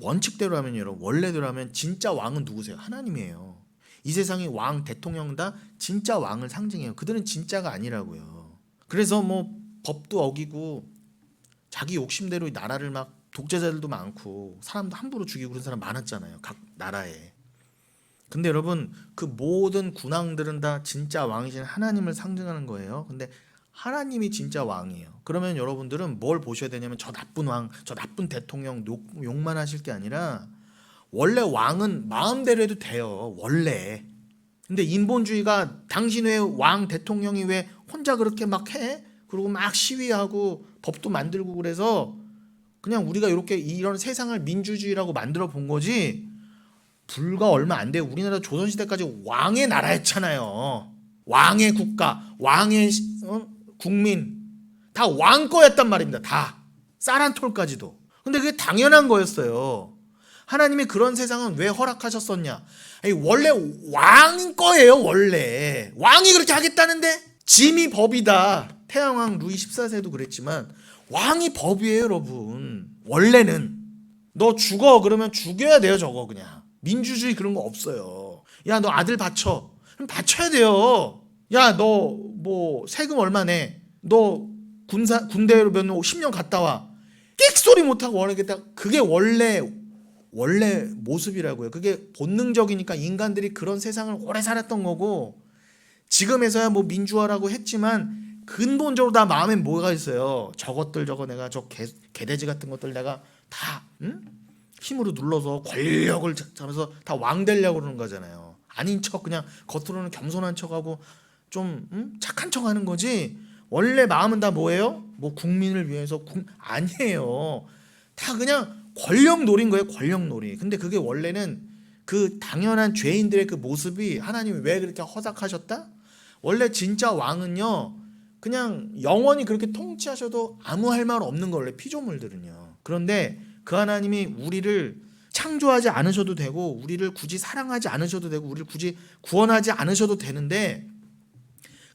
원칙대로 하면, 여러분, 원래대로 하면 진짜 왕은 누구세요? 하나님이에요. 이 세상의 왕, 대통령 다 진짜 왕을 상징해요. 그들은 진짜가 아니라고요. 그래서 뭐 법도 어기고 자기 욕심대로 나라를 막, 독재자들도 많고 사람도 함부로 죽이고 그런 사람 많았잖아요, 각 나라에. 근데 여러분, 그 모든 군왕들은 다 진짜 왕이신 하나님을 상징하는 거예요. 근데 하나님이 진짜 왕이에요. 그러면 여러분들은 뭘 보셔야 되냐면, 저 나쁜 왕, 저 나쁜 대통령 욕만 하실 게 아니라, 원래 왕은 마음대로 해도 돼요, 원래. 근데 인본주의가 당신 왜 왕 대통령이 왜 혼자 그렇게 막 해? 그리고 막 시위하고 법도 만들고 그래서 그냥 우리가 이렇게 이런 세상을 민주주의라고 만들어 본 거지, 불과 얼마 안 돼요. 우리나라 조선시대까지 왕의 나라였잖아요. 왕의 국가, 왕의 국민, 다 왕 거였단 말입니다. 다. 쌀 한 톨까지도. 근데 그게 당연한 거였어요. 하나님이 그런 세상은 왜 허락하셨었냐? 아니, 원래 왕 거예요. 원래 왕이 그렇게 하겠다는데, 짐이 법이다. 태양왕 루이 14세도 그랬지만 왕이 법이에요, 여러분. 원래는 너 죽어 그러면 죽여야 돼요. 저거 그냥 민주주의 그런 거 없어요. 야, 너 아들 바쳐, 그럼 바쳐야 돼요. 야, 너 뭐 세금 얼마 내? 너 군대로 몇 년, 10년 갔다 와. 끽소리 못하고 원하겠다. 그게 원래 모습이라고요. 그게 본능적이니까 인간들이 그런 세상을 오래 살았던 거고, 지금에서야 뭐 민주화라고 했지만 근본적으로 다 마음에 뭐가 있어요. 저것들, 저거 내가 저 개돼지 같은 것들 내가 다 힘으로 눌러서 권력을 잡아서 다 왕 되려고 그러는 거잖아요. 아닌 척 그냥 겉으로는 겸손한 척하고 좀 착한 척하는 거지, 원래 마음은 다 뭐예요? 뭐 국민을 위해서 아니에요. 다 그냥 권력놀이인 거예요. 권력놀이. 근데 그게 원래는 그 당연한 죄인들의 그 모습이 하나님이 왜 그렇게 허락하셨다? 원래 진짜 왕은요, 그냥 영원히 그렇게 통치하셔도 아무 할 말 없는 거, 원래 피조물들은요. 그런데 그 하나님이 우리를 창조하지 않으셔도 되고, 우리를 굳이 사랑하지 않으셔도 되고, 우리를 굳이 구원하지 않으셔도 되는데,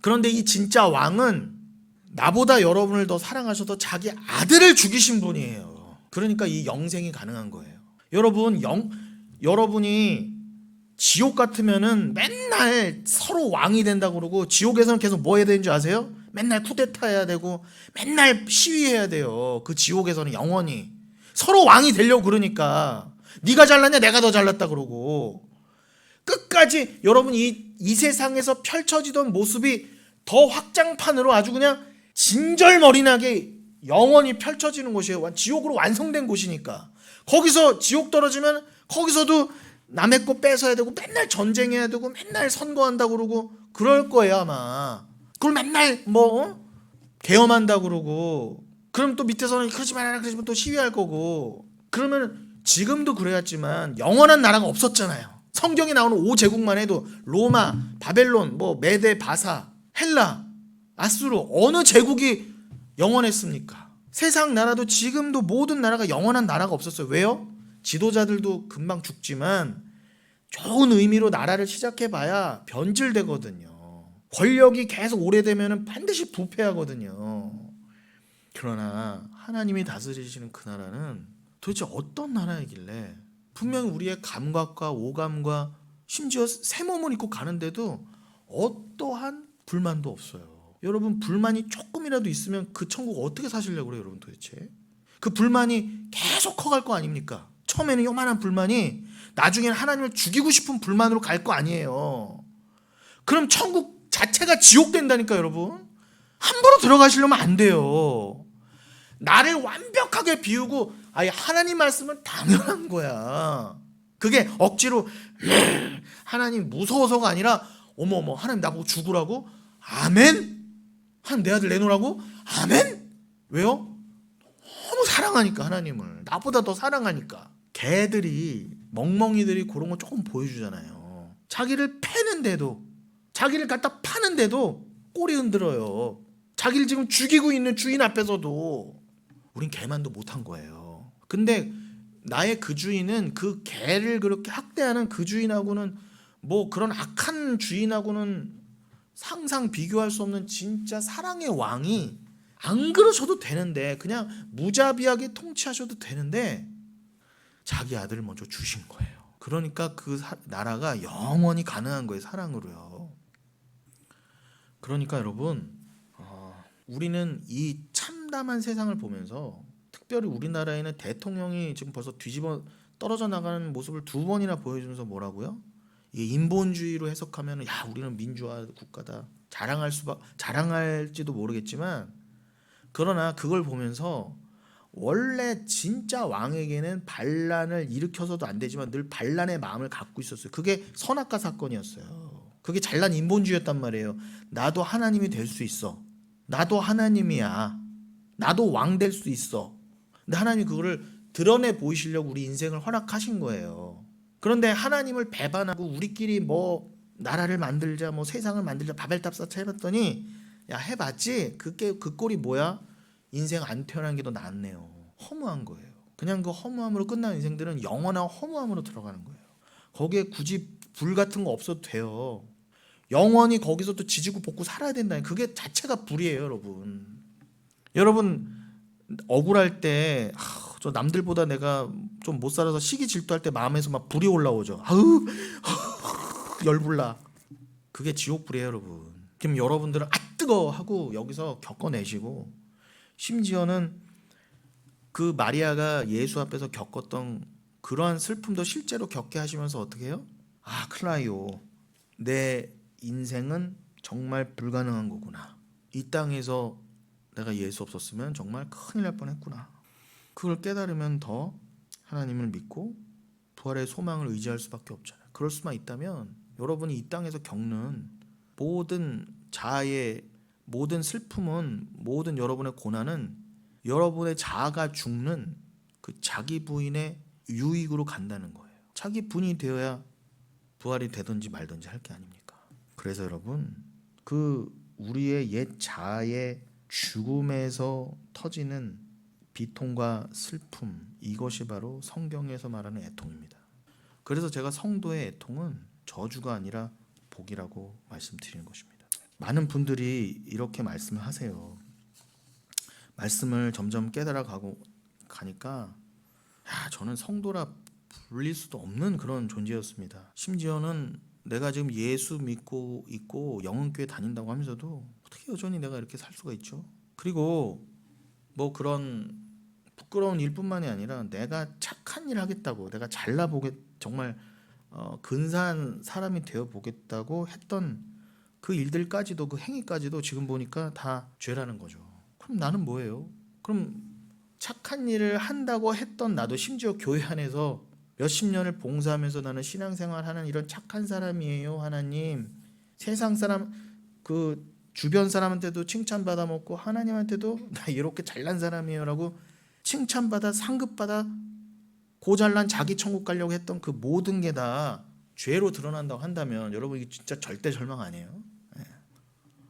그런데 이 진짜 왕은 나보다 여러분을 더 사랑하셔서 자기 아들을 죽이신 분이에요. 그러니까 이 영생이 가능한 거예요. 여러분이 지옥 같으면은 맨날 서로 왕이 된다고 그러고, 지옥에서는 계속 뭐 해야 되는 줄 아세요? 맨날 쿠데타 해야 되고 맨날 시위해야 돼요. 그 지옥에서는 영원히 서로 왕이 되려고 그러니까, 네가 잘났냐 내가 더 잘났다 그러고, 끝까지 여러분 이 세상에서 펼쳐지던 모습이 더 확장판으로 아주 그냥 진절머리나게 영원히 펼쳐지는 곳이에요. 지옥으로 완성된 곳이니까. 거기서 지옥 떨어지면 거기서도 남의 거 뺏어야 되고 맨날 전쟁해야 되고 맨날 선거한다고 그러고 그럴 거예요 아마. 그걸 맨날 뭐 계엄한다고 그러고, 그럼 또 밑에서는 그러지 말아라 그러지만 또 시위할 거고. 그러면 지금도 그래야지만 영원한 나라가 없었잖아요. 성경에 나오는 5제국만 해도 로마, 바벨론, 뭐 메데, 바사, 헬라, 아수르, 어느 제국이 영원했습니까? 세상 나라도 지금도 모든 나라가 영원한 나라가 없었어요. 왜요? 지도자들도 금방 죽지만 좋은 의미로 나라를 시작해봐야 변질되거든요. 권력이 계속 오래되면 반드시 부패하거든요. 그러나 하나님이 다스리시는 그 나라는 도대체 어떤 나라이길래, 분명히 우리의 감각과 오감과 심지어 새 몸을 입고 가는데도 어떠한 불만도 없어요. 여러분 불만이 조금이라도 있으면 그 천국 어떻게 사시려고 그래요 여러분 도대체? 그 불만이 계속 커갈 거 아닙니까? 처음에는 요만한 불만이 나중에는 하나님을 죽이고 싶은 불만으로 갈 거 아니에요. 그럼 천국 자체가 지옥 된다니까 여러분. 함부로 들어가시려면 안 돼요. 나를 완벽하게 비우고 아예 하나님 말씀은 당연한 거야. 그게 억지로 하나님 무서워서가 아니라 어머 하나님 나보고 죽으라고? 아멘? 하나님 내 아들 내놓으라고? 아멘? 왜요? 너무 사랑하니까 하나님을. 나보다 더 사랑하니까. 개들이 멍멍이들이 그런 거 조금 보여주잖아요. 자기를 패는데도 자기를 갖다 파는데도 꼬리 흔들어요. 자기를 지금 죽이고 있는 주인 앞에서도. 우린 개만도 못한 거예요. 근데 나의 그 주인은 그 개를 그렇게 학대하는 그 주인하고는 뭐 그런 악한 주인하고는 상상 비교할 수 없는 진짜 사랑의 왕이 안 그러셔도 되는데 그냥 무자비하게 통치하셔도 되는데 자기 아들을 먼저 주신 거예요. 그러니까 그 나라가 영원히 가능한 거예요. 사랑으로요. 그러니까 여러분 우리는 이 참담한 세상을 보면서 특별히 우리나라에는 대통령이 지금 벌써 뒤집어 떨어져 나가는 모습을 2번이나 보여주면서 뭐라고요? 이게 인본주의로 해석하면 야 우리는 민주화 국가다 자랑할지도 모르겠지만 그러나 그걸 보면서 원래 진짜 왕에게는 반란을 일으켜서도 안 되지만 늘 반란의 마음을 갖고 있었어요. 그게 선악과 사건이었어요. 그게 잘난 인본주의였단 말이에요. 나도 하나님이 될 수 있어. 나도 하나님이야. 나도 왕 될 수 있어. 근데 하나님이 그거를 드러내 보이시려고 우리 인생을 허락하신 거예요. 그런데 하나님을 배반하고 우리끼리 뭐 나라를 만들자 뭐 세상을 만들자 바벨탑 쌓자 해봤더니 야 해봤지? 그 꼴이 뭐야? 인생 안 태어난 게 더 낫네요. 허무한 거예요. 그냥 그 허무함으로 끝난 인생들은 영원한 허무함으로 들어가는 거예요. 거기에 굳이 불 같은 거 없어도 돼요. 영원히 거기서 또 지지고 볶고 살아야 된다니 그게 자체가 불이에요 여러분. 여러분 억울할 때 저 남들보다 내가 좀 못 살아서 시기 질투할 때 마음에서 막 불이 올라오죠. 아우 열불나. 그게 지옥불이에요 여러분. 그럼 여러분들은 아 뜨거 하고 여기서 겪어내시고 심지어는 그 마리아가 예수 앞에서 겪었던 그러한 슬픔도 실제로 겪게 하시면서 어떻게 해요? 아 큰일 나요. 내 인생은 정말 불가능한 거구나. 이 땅에서 내가 예수 없었으면 정말 큰일 날 뻔했구나. 그걸 깨달으면 더 하나님을 믿고 부활의 소망을 의지할 수밖에 없잖아요. 그럴 수만 있다면 여러분이 이 땅에서 겪는 모든 자아의 모든 슬픔은 모든 여러분의 고난은 여러분의 자아가 죽는 그 자기 부인의 유익으로 간다는 거예요. 자기 부인이 되어야 부활이 되든지 말든지 할 게 아닙니까? 그래서 여러분 그 우리의 옛 자아의 죽음에서 터지는 비통과 슬픔 이것이 바로 성경에서 말하는 애통입니다. 그래서 제가 성도의 애통은 저주가 아니라 복이라고 말씀드리는 것입니다. 많은 분들이 이렇게 말씀을 하세요. 말씀을 점점 깨달아 가니까 저는 성도라 불릴 수도 없는 그런 존재였습니다. 심지어는 내가 지금 예수 믿고 있고 영혼교회 다닌다고 하면서도 어떻게 여전히 내가 이렇게 살 수가 있죠? 그리고 뭐 그런 부끄러운 일뿐만이 아니라 내가 착한 일 하겠다고 내가 정말 근사한 사람이 되어 보겠다고 했던 그 일들까지도 그 행위까지도 지금 보니까 다 죄라는 거죠. 그럼 나는 뭐예요? 그럼 착한 일을 한다고 했던 나도 심지어 교회 안에서 몇십 년을 봉사하면서 나는 신앙생활하는 이런 착한 사람이에요 하나님. 세상 사람 그 주변 사람한테도 칭찬받아 먹고 하나님한테도 나 이렇게 잘난 사람이에요 라고 칭찬받아 상급받아 고잘난 자기 천국 가려고 했던 그 모든 게 다 죄로 드러난다고 한다면 여러분 이게 진짜 절대 절망 아니에요? 네.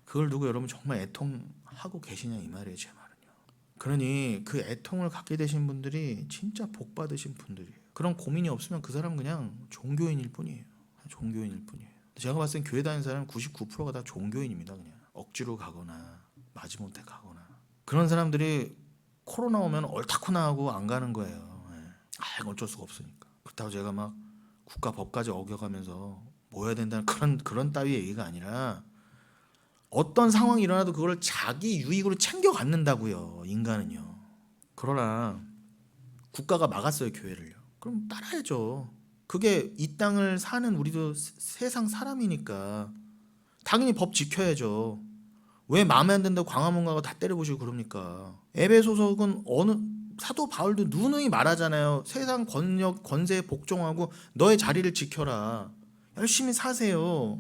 그걸 두고 여러분 정말 애통하고 계시냐 이 말이에요 제 말은요. 그러니 그 애통을 갖게 되신 분들이 진짜 복 받으신 분들이에요. 그런 고민이 없으면 그 사람 그냥 종교인일 뿐이에요. 종교인일 뿐이에요. 제가 봤을 땐 교회 다니는 사람 99%가 다 종교인입니다. 그냥 억지로 가거나 마지못해 가거나 그런 사람들이 코로나 오면 옳다구나 하고 안 가는 거예요. 이건 어쩔 수가 없으니까. 그렇다고 제가 막 국가 법까지 어겨가면서 모여야 된다는 그런 따위 얘기가 아니라 어떤 상황이 일어나도 그걸 자기 유익으로 챙겨 갖는다고요. 인간은요. 그러나 국가가 막았어요, 교회를요. 그럼 따라야죠. 그게 이 땅을 사는 우리도 세상 사람이니까 당연히 법 지켜야죠. 왜 마음에 안 든다고 광화문 가고 다 때려보시고 그럽니까? 에베소서는 어느 사도 바울도 누누이 말하잖아요. 세상 권력 권세에 복종하고 너의 자리를 지켜라. 열심히 사세요.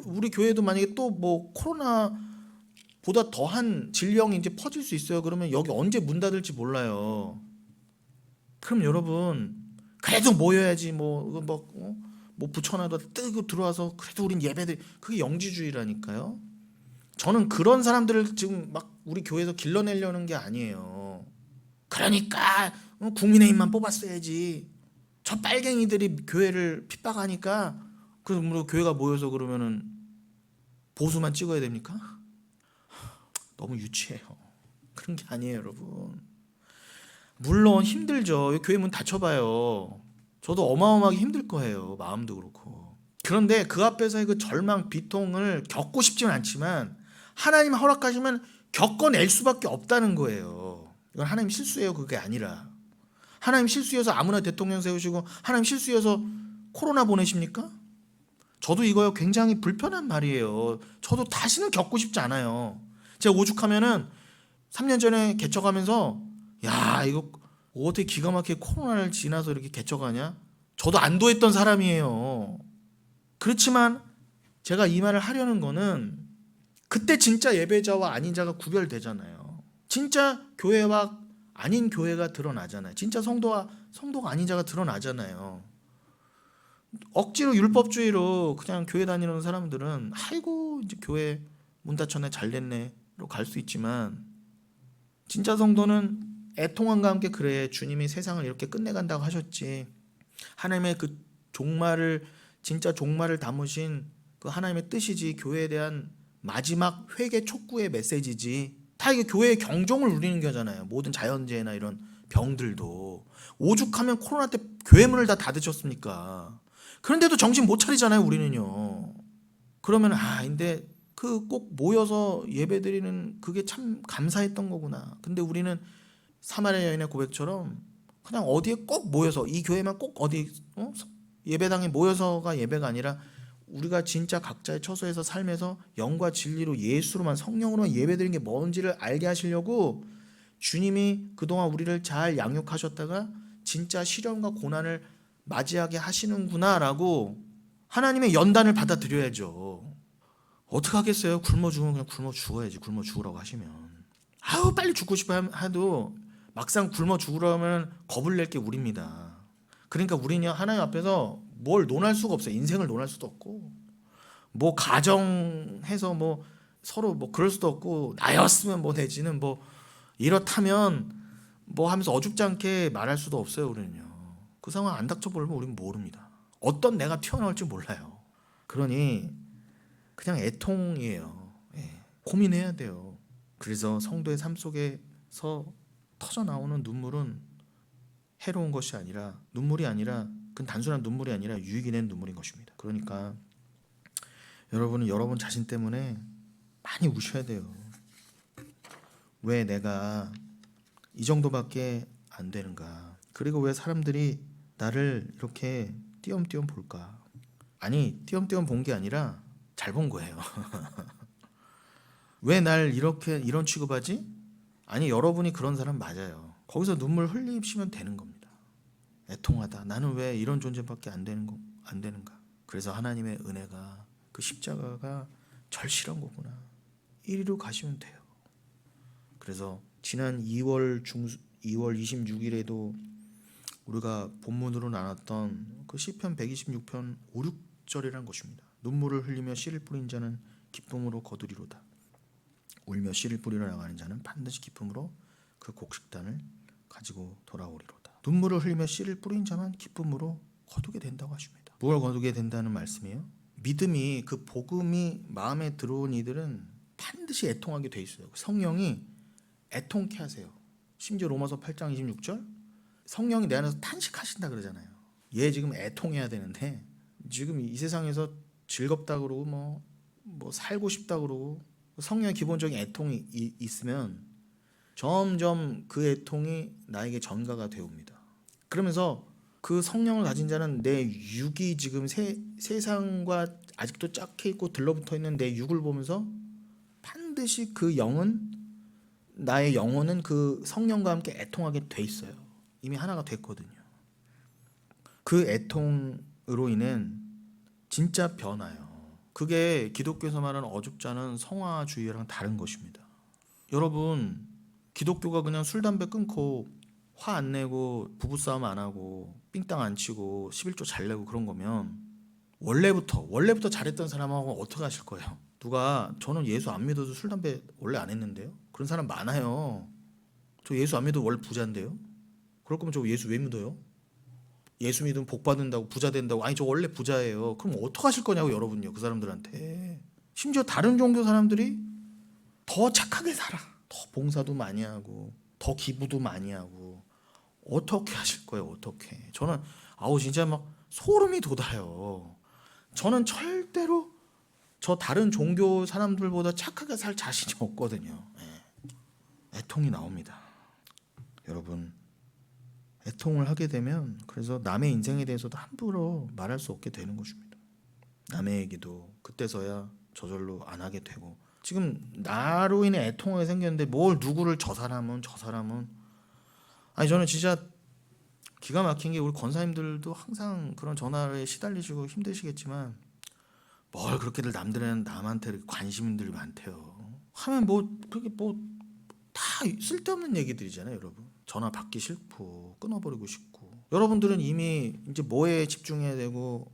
우리 교회도 만약에 또 뭐 코로나보다 더한 질병이 이제 퍼질 수 있어요. 그러면 여기 언제 문 닫을지 몰라요. 그럼 여러분 그래도 모여야지 뭐 붙여놔도 뜨고 들어와서 그래도 우린 예배들 그게 영지주의라니까요. 저는 그런 사람들을 지금 막 우리 교회에서 길러내려는 게 아니에요. 그러니까 국민의힘만 뽑았어야지. 저 빨갱이들이 교회를 핍박하니까 그러므로 교회가 모여서 그러면은 보수만 찍어야 됩니까? 너무 유치해요. 그런 게 아니에요, 여러분. 물론 힘들죠. 교회 문 닫혀봐요. 저도 어마어마하게 힘들 거예요. 마음도 그렇고. 그런데 그 앞에서의 그 절망, 비통을 겪고 싶지는 않지만 하나님 허락하시면 겪어낼 수밖에 없다는 거예요. 이건 하나님 실수예요. 그게 아니라. 하나님 실수여서 아무나 대통령 세우시고 하나님 실수여서 코로나 보내십니까? 저도 이거요 굉장히 불편한 말이에요. 저도 다시는 겪고 싶지 않아요. 제가 오죽하면은 3년 전에 개척하면서 야 이거 어떻게 기가 막히게 코로나를 지나서 이렇게 개척하냐? 저도 안도했던 사람이에요. 그렇지만 제가 이 말을 하려는 거는 그때 진짜 예배자와 아닌 자가 구별되잖아요. 진짜 교회와 아닌 교회가 드러나잖아요. 진짜 성도가 아닌 자가 드러나잖아요. 억지로 율법주의로 그냥 교회 다니는 사람들은 아이고 이제 교회 문 닫혔네 잘됐네로 갈 수 있지만 진짜 성도는 애통함과 함께 그래 주님이 세상을 이렇게 끝내간다고 하셨지. 하나님의 그 종말을 진짜 종말을 담으신 그 하나님의 뜻이지 교회에 대한 마지막 회개 촉구의 메시지지. 다 이게 교회의 경종을 울리는 거잖아요. 모든 자연재해나 이런 병들도 오죽하면 코로나 때 교회 문을 다 닫으셨습니까? 그런데도 정신 못 차리잖아요, 우리는요. 그러면 근데 그 꼭 모여서 예배드리는 그게 참 감사했던 거구나. 근데 우리는 사마리아 여인의 고백처럼 그냥 어디에 꼭 모여서 이 교회만 꼭 어디 예배당에 모여서가 예배가 아니라 우리가 진짜 각자의 처소에서 삶에서 영과 진리로 예수로만 성령으로만 예배드리는 게 뭔지를 알게 하시려고 주님이 그동안 우리를 잘 양육하셨다가 진짜 시련과 고난을 맞이하게 하시는구나라고 하나님의 연단을 받아들여야죠. 어떻게 하겠어요? 굶어 죽으면 그냥 굶어 죽어야지. 굶어 죽으라고 하시면 빨리 죽고 싶어 해도 막상 굶어 죽으려면 겁을 낼 게 우리입니다. 그러니까 우리는 하나님 앞에서 뭘 논할 수가 없어요. 인생을 논할 수도 없고 뭐 가정해서 뭐 서로 뭐 그럴 수도 없고 나였으면 뭐 내지는 뭐 이렇다면 뭐 하면서 어줍지 않게 말할 수도 없어요. 우리는요. 그 상황 안 닥쳐보면 우리는 모릅니다. 어떤 내가 튀어나올지 몰라요. 그러니 그냥 애통이에요. 고민해야 돼요. 그래서 성도의 삶 속에서 터져 나오는 눈물은 해로운 것이 아니라 눈물이 아니라 그건 단순한 눈물이 아니라 유익이 된 눈물인 것입니다. 그러니까 여러분은 여러분 자신 때문에 많이 우셔야 돼요. 왜 내가 이 정도밖에 안 되는가? 그리고 왜 사람들이 나를 이렇게 띄엄띄엄 볼까? 아니 띄엄띄엄 본 게 아니라 잘 본 거예요. 왜 날 이렇게 이런 취급하지? 아니 여러분이 그런 사람 맞아요. 거기서 눈물 흘리시면 되는 겁니다. 애통하다. 나는 왜 이런 존재밖에 안 되는가? 그래서 하나님의 은혜가 그 십자가가 절실한 거구나. 이리로 가시면 돼요. 그래서 지난 2월 26일에도 우리가 본문으로 나눴던 그 시편 126편 5, 6절이라는 것입니다. 눈물을 흘리며 씨를 뿌린 자는 기쁨으로 거두리로다. 울며 씨를 뿌리러 나가는 자는 반드시 기쁨으로 그 곡식단을 가지고 돌아오리로다. 눈물을 흘리며 씨를 뿌린 자만 기쁨으로 거두게 된다고 하십니다. 무엇을 거두게 된다는 말씀이에요? 믿음이 그 복음이 마음에 들어온 이들은 반드시 애통하게 돼 있어요. 성령이 애통케 하세요. 심지어 로마서 8장 26절 성령이 내 안에서 탄식하신다 그러잖아요. 얘 지금 애통해야 되는데 지금 이 세상에서 즐겁다 그러고 뭐 뭐 살고 싶다 그러고 성령의 기본적인 애통이 있으면 점점 그 애통이 나에게 전가가 되옵니다. 그러면서 그 성령을 가진 자는 내 육이 지금 세상과 아직도 짝해 있고 들러붙어 있는 내 육을 보면서 반드시 그 영은, 나의 영혼은 그 성령과 함께 애통하게 돼 있어요. 이미 하나가 됐거든요. 그 애통으로 인한 진짜 변화요. 그게 기독교에서 말하는 어줍잖은 성화주의랑 다른 것입니다. 여러분, 기독교가 그냥 술 담배 끊고 화 안 내고 부부싸움 안 하고 삥땅 안 치고 11조 잘 내고 그런 거면 원래부터 잘했던 사람하고 어떻게 하실 거예요? 누가 저는 예수 안 믿어도 술 담배 원래 안 했는데요? 그런 사람 많아요. 저 예수 안 믿어도 원래 부자인데요? 그럴 거면 저 예수 왜 믿어요? 예수 믿으면 복 받는다고 부자 된다고. 아니 저 원래 부자예요. 그럼 어떻게 하실 거냐고 여러분요. 그 사람들한테. 심지어 다른 종교 사람들이 더 착하게 살아. 더 봉사도 많이 하고 더 기부도 많이 하고. 어떻게 하실 거예요? 어떻게. 저는 진짜 막 소름이 돋아요. 저는 절대로 저 다른 종교 사람들보다 착하게 살 자신이 없거든요. 애통이 나옵니다. 여러분, 애통을 하게 되면 그래서 남의 인생에 대해서도 함부로 말할 수 없게 되는 것입니다. 남의 얘기도 그때서야 저절로 안 하게 되고, 지금 나로 인해 애통하게 생겼는데 뭘 누구를 저 사람은 아니 저는 진짜 기가 막힌 게 우리 권사님들도 항상 그런 전화에 시달리시고 힘드시겠지만 뭘 그렇게들 남한테 관심들이 많대요. 하면 뭐 그렇게 뭐 다 쓸데없는 얘기들이잖아요, 여러분. 전화 받기 싫고 끊어버리고 싶고. 여러분들은 이미 이제 뭐에 집중해야 되고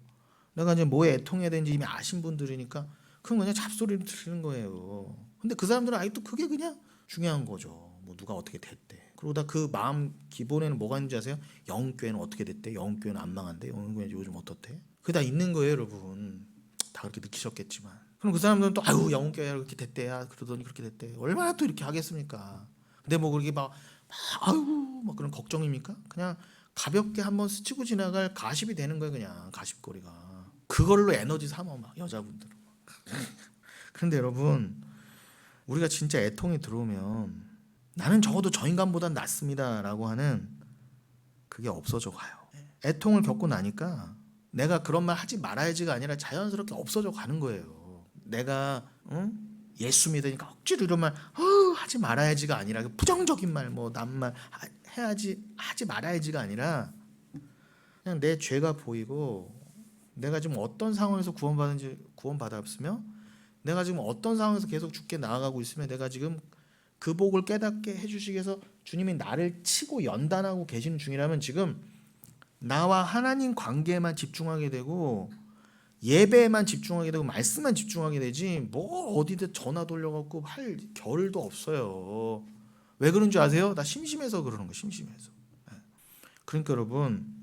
내가 이제 뭐에 애통해야 되는지 이미 아신 분들이니까 그건 그냥 잡소리를 들리는 거예요. 근데 그 사람들은 아직도 그게 그냥 중요한 거죠. 뭐 누가 어떻게 됐대. 그리고 다 그 마음 기본에는 뭐가 있는지 아세요? 영교회는 어떻게 됐대? 영교회는 안 망한대? 영교회는 요즘 어떻대? 그게 다 있는 거예요, 여러분. 다 그렇게 느끼셨겠지만. 그럼 그 사람들은 또 영교회가 그렇게 됐대야 그러더니 그렇게 됐대. 얼마나 또 이렇게 하겠습니까? 근데 뭐 그렇게 막 그런 걱정입니까? 그냥 가볍게 한번 스치고 지나갈 가십이 되는 거예요, 그냥 가십거리가. 그걸로 에너지 삼아 막 여자분들은. 그런데 여러분, 우리가 진짜 애통이 들어오면 나는 적어도 저 인간보단 낫습니다라고 하는 그게 없어져 가요. 애통을 겪고 나니까 내가 그런 말 하지 말아야지가 아니라 자연스럽게 없어져 가는 거예요. 내가 예수 믿으니까 억지로 이런 말 하지 말아야지가 아니라 부정적인 말 뭐 남말 해야지 하지 말아야지가 아니라 그냥 내 죄가 보이고 내가 지금 어떤 상황에서 구원받았으며 내가 지금 어떤 상황에서 계속 죽게 나아가고 있으면 내가 지금 그 복을 깨닫게 해주시기 위해서 주님이 나를 치고 연단하고 계시는 중이라면 지금 나와 하나님 관계에만 집중하게 되고 예배에만 집중하게 되고 말씀만 집중하게 되지 뭐 어디든 전화 돌려갖고 할 겨를도 없어요. 왜 그런 줄 아세요? 나 심심해서 그러는 거. 심심해서. 그러니까 여러분,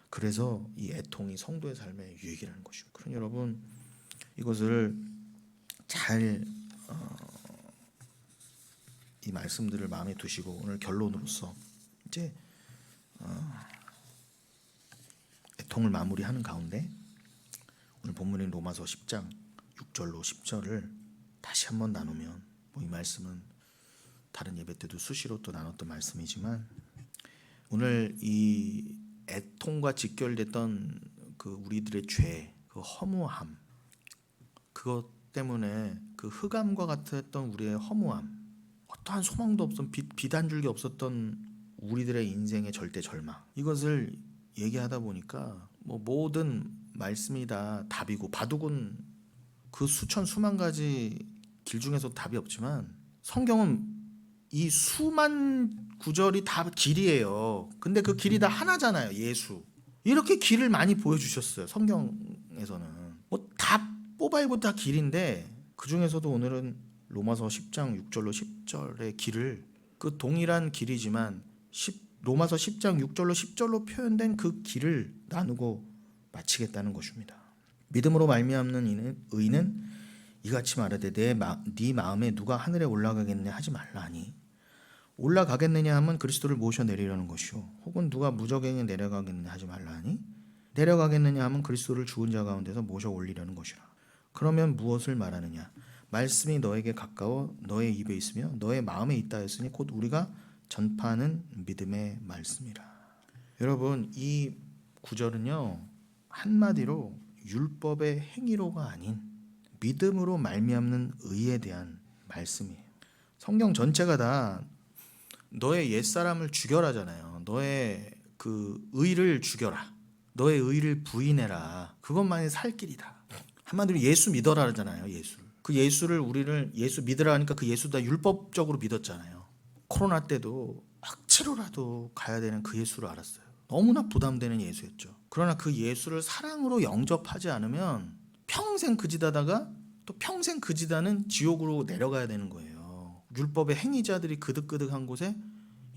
그래서 이 애통이 성도의 삶의 유익이라는 것입니다. 그러니 여러분, 이것을 잘 이 말씀들을 마음에 두시고 오늘 결론으로서 이제 애통을 마무리하는 가운데 오늘 본문인 로마서 10장 6절로 10절을 다시 한번 나누면 이 말씀은 다른 예배 때도 수시로 또 나눴던 말씀이지만 오늘 이 애통과 직결됐던 그 우리들의 죄, 그 허무함, 그것 때문에 그 흑암과 같았던 우리의 허무함, 어떠한 소망도 없던 빛 한 줄기 없었던 우리들의 인생의 절대 절망, 이것을 얘기하다 보니까 뭐 모든 말씀이 다 답이고 바둑은 그 수천 수만 가지 길 중에서 답이 없지만 성경은 이 수만 구절이 다 길이에요. 근데 그 길이 다 하나잖아요. 예수. 이렇게 길을 많이 보여주셨어요. 성경에서는 뭐 다 뽑아입고 다 길인데 그 중에서도 오늘은 로마서 10장 6절로 10절의 길을 그 동일한 길이지만 로마서 10장 6절로 10절로 표현된 그 길을 나누고 마치겠다는 것입니다. 믿음으로 말미암는 의는 이같이 말하되 네 마음에 누가 하늘에 올라가겠느냐 하지 말라니 올라가겠느냐 하면 그리스도를 모셔 내리려는 것이요 혹은 누가 무저갱에 내려가겠느냐 하지 말라니 내려가겠느냐 하면 그리스도를 죽은 자 가운데서 모셔 올리려는 것이라. 그러면 무엇을 말하느냐? 말씀이 너에게 가까워 너의 입에 있으며 너의 마음에 있다 했으니 곧 우리가 전파하는 믿음의 말씀이라. 여러분, 이 구절은요, 한마디로 율법의 행위로가 아닌 믿음으로 말미암는 의에 대한 말씀이에요. 성경 전체가 다 너의 옛사람을 죽여라잖아요. 너의 그 의를 죽여라. 너의 의를 부인해라. 그것만이 살 길이다. 한마디로 예수 믿어라 하잖아요. 그 예수를 우리를 예수 믿으라 하니까 그 예수 다 율법적으로 믿었잖아요. 코로나 때도 억지로라도 가야 되는 그 예수를 알았어요. 너무나 부담되는 예수였죠. 그러나 그 예수를 사랑으로 영접하지 않으면 평생 그 짓 하다가 또 평생 그 짓 하는 지옥으로 내려가야 되는 거예요. 율법의 행위자들이 그득그득한 곳에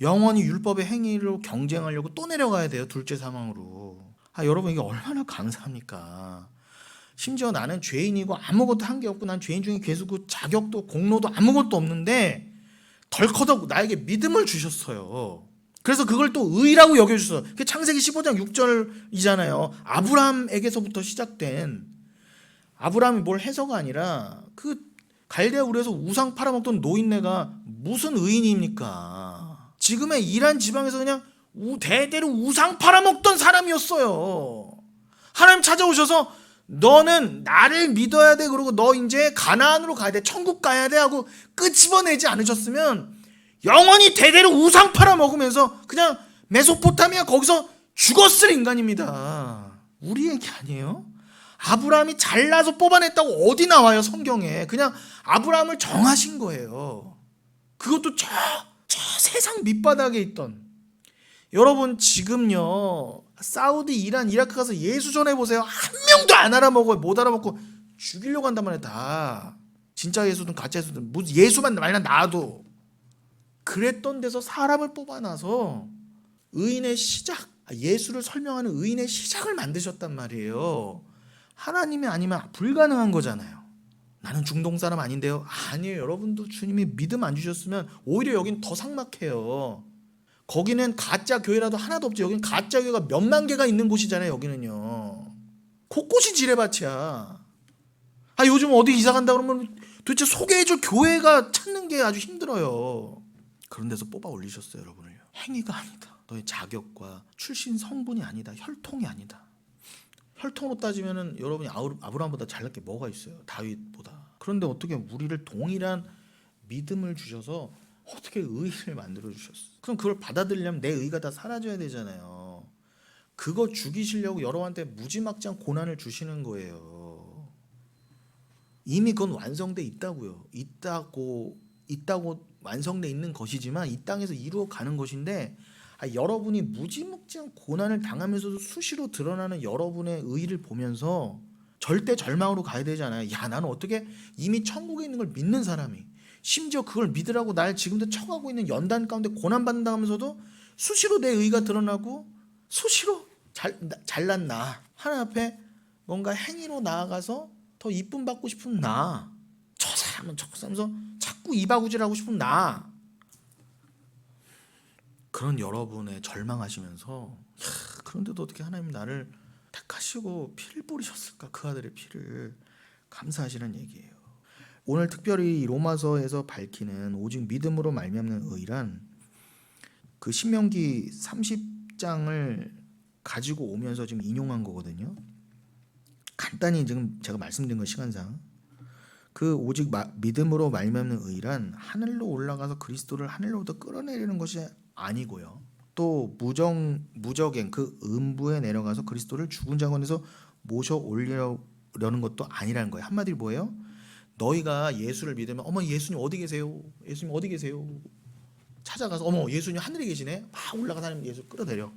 영원히 율법의 행위로 경쟁하려고 또 내려가야 돼요. 둘째 사망으로. 여러분, 이게 얼마나 감사합니까? 심지어 나는 죄인이고 아무것도 한 게 없고 난 죄인 중에 괴수고 자격도 공로도 아무것도 없는데 덜커덕 나에게 믿음을 주셨어요. 그래서 그걸 또 의라고 여겨주셨어요. 그게 창세기 15장 6절이잖아요. 아브라함에게서부터 시작된, 아브라함이 뭘 해서가 아니라 그 갈대아 우르에서 우상 팔아먹던 노인네가 무슨 의인입니까? 지금의 이란 지방에서 그냥 대대로 우상 팔아먹던 사람이었어요. 하나님 찾아오셔서 너는 나를 믿어야 돼. 그러고 너 이제 가나안으로 가야 돼. 천국 가야 돼 하고 끄집어내지 않으셨으면 영원히 대대로 우상 팔아먹으면서 그냥 메소포타미아 거기서 죽었을 인간입니다. 우리 얘기 아니에요? 아브라함이 잘나서 뽑아냈다고 어디 나와요, 성경에. 그냥 아브라함을 정하신 거예요. 그것도 저 세상 밑바닥에 있던. 여러분, 지금요 사우디, 이란, 이라크 가서 예수 전해보세요. 한 명도 안 알아먹어요. 못 알아먹고 죽이려고 한단 말이에요. 다 진짜 예수든 가짜 예수든 무슨 예수만 말이나 놔도. 그랬던 데서 사람을 뽑아놔서 의인의 시작, 예수를 설명하는 의인의 시작을 만드셨단 말이에요. 하나님이 아니면 불가능한 거잖아요. 나는 중동 사람 아닌데요. 아니에요. 여러분도 주님이 믿음 안 주셨으면 오히려 여긴 더 삭막해요. 거기는 가짜 교회라도 하나도 없죠. 여기는 가짜 교회가 몇만 개가 있는 곳이잖아요. 여기는요. 곳곳이 지뢰밭이야. 요즘 어디 이사 간다 그러면 도대체 소개해줄 교회가 찾는 게 아주 힘들어요. 그런 데서 뽑아 올리셨어요, 여러분을요. 행위가 아니다. 너의 자격과 출신 성분이 아니다. 혈통이 아니다. 혈통으로 따지면은 여러분이 아브라함보다 잘날 게 뭐가 있어요? 다윗보다. 그런데 어떻게 우리를 동일한 믿음을 주셔서 어떻게 의를 만들어 주셨어? 그럼 그걸 받아들이려면 내 의가 다 사라져야 되잖아요. 그거 죽이시려고 여러분한테 무지막지한 고난을 주시는 거예요. 이미 그건 완성돼 있다고요. 있다고 완성돼 있는 것이지만 이 땅에서 이루어 가는 것인데, 여러분이 무지막지한 고난을 당하면서도 수시로 드러나는 여러분의 의를 보면서 절대 절망으로 가야 되잖아요. 나는 어떻게 이미 천국에 있는 걸 믿는 사람이, 심지어 그걸 믿으라고 날 지금도 쳐가고 있는 연단 가운데 고난받는다 하면서도 수시로 내 의가 드러나고 수시로 잘난 나, 하나님 앞에 뭔가 행위로 나아가서 더 이쁨 받고 싶은 나, 저 사람은 저 사람에서 자꾸 이바구질하고 싶은 나, 그런 여러분의 절망하시면서 그런데도 어떻게 하나님 나를 택하시고 피를 뿌리셨을까? 그 아들의 피를. 감사하시는 얘기예요. 오늘 특별히 로마서에서 밝히는 오직 믿음으로 말미암는 의란 그 신명기 30장을 가지고 오면서 지금 인용한 거거든요. 간단히 지금 제가 말씀드린 건 시간상, 그 오직 믿음으로 말미암는 의란 하늘로 올라가서 그리스도를 하늘로부터 끌어내리는 것이 아니고요. 또 무적행 그 음부에 내려가서 그리스도를 죽은 자 가운데서 모셔 올리려는 것도 아니라는 거예요. 한마디로 뭐예요? 너희가 예수를 믿으면 어머 예수님 어디 계세요? 예수님 어디 계세요? 찾아가서 어머 예수님 하늘에 계시네. 막 올라가서 하나님 예수 끌어내려.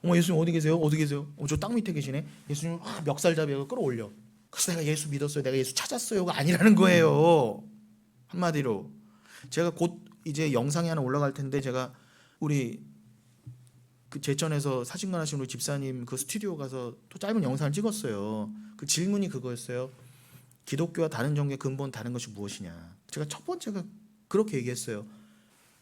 어머 예수님 어디 계세요? 어디 계세요? 저 땅 밑에 계시네. 예수님 멱살잡이하고 끌어올려. 그래서 내가 예수 믿었어요. 내가 예수 찾았어요가 아니라는 거예요. 한마디로 제가 곧 이제 영상이 하나 올라갈 텐데, 제가 우리 그 제천에서 사진관 하신 우리 집사님 그 스튜디오 가서 또 짧은 영상을 찍었어요. 그 질문이 그거였어요. 기독교와 다른 종교의 근본 다른 것이 무엇이냐. 제가 첫 번째가 그렇게 얘기했어요.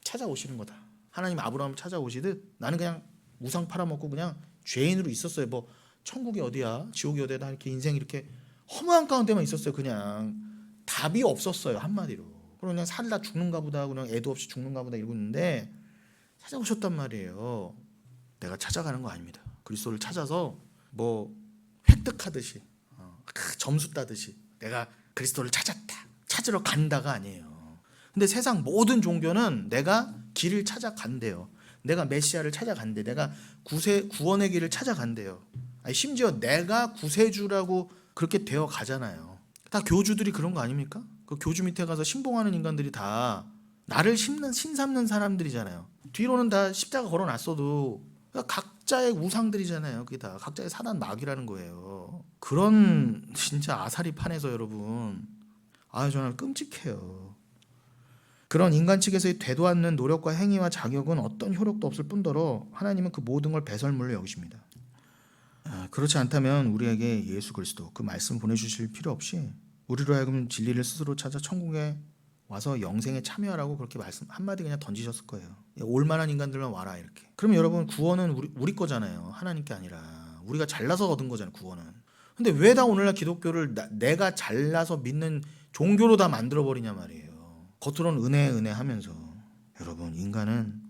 찾아오시는 거다. 하나님 아브라함을 찾아오시듯 나는 그냥 우상 팔아먹고 그냥 죄인으로 있었어요. 뭐 천국이 어디야, 지옥이 어디야, 나 이렇게 인생이 이렇게 허무한 가운데만 있었어요. 그냥 답이 없었어요, 한마디로. 그냥 살다 죽는가 보다, 그냥 애도 없이 죽는가 보다 이러고 있는데 찾아오셨단 말이에요. 내가 찾아가는 거 아닙니다. 그리스도를 찾아서 뭐 획득하듯이 점수 따듯이 내가 그리스도를 찾으러 간다가 아니에요. 근데 세상 모든 종교는 내가 길을 찾아간대요. 내가 메시아를 찾아간대. 내가 구원의 길을 찾아간대요. 아니, 심지어 내가 구세주라고 그렇게 되어 가잖아요. 다 교주들이 그런 거 아닙니까? 그 교주 밑에 가서 신봉하는 인간들이 다 나를 신삼는 사람들이잖아요. 뒤로는 다 십자가 걸어놨어도 각자의 우상들이잖아요. 그게 다 각자의 사단 마귀라는 거예요. 그런 진짜 아사리 판에서 여러분, 저는 끔찍해요. 그런 인간 측에서의 되도 않는 노력과 행위와 자격은 어떤 효력도 없을 뿐더러 하나님은 그 모든 걸 배설물로 여기십니다. 그렇지 않다면 우리에게 예수 그리스도 그 말씀 보내주실 필요 없이 우리로 하여금 진리를 스스로 찾아 천국에 와서 영생에 참여하라고 그렇게 말씀 한마디 그냥 던지셨을 거예요. 올만한 인간들만 와라 이렇게. 그러면 여러분, 구원은 우리 거잖아요. 하나님께 아니라 우리가 잘나서 얻은 거잖아요, 구원은. 근데 왜 다 오늘날 기독교를 내가 잘나서 믿는 종교로 다 만들어버리냐 말이에요. 겉으로는 은혜 하면서. 여러분, 인간은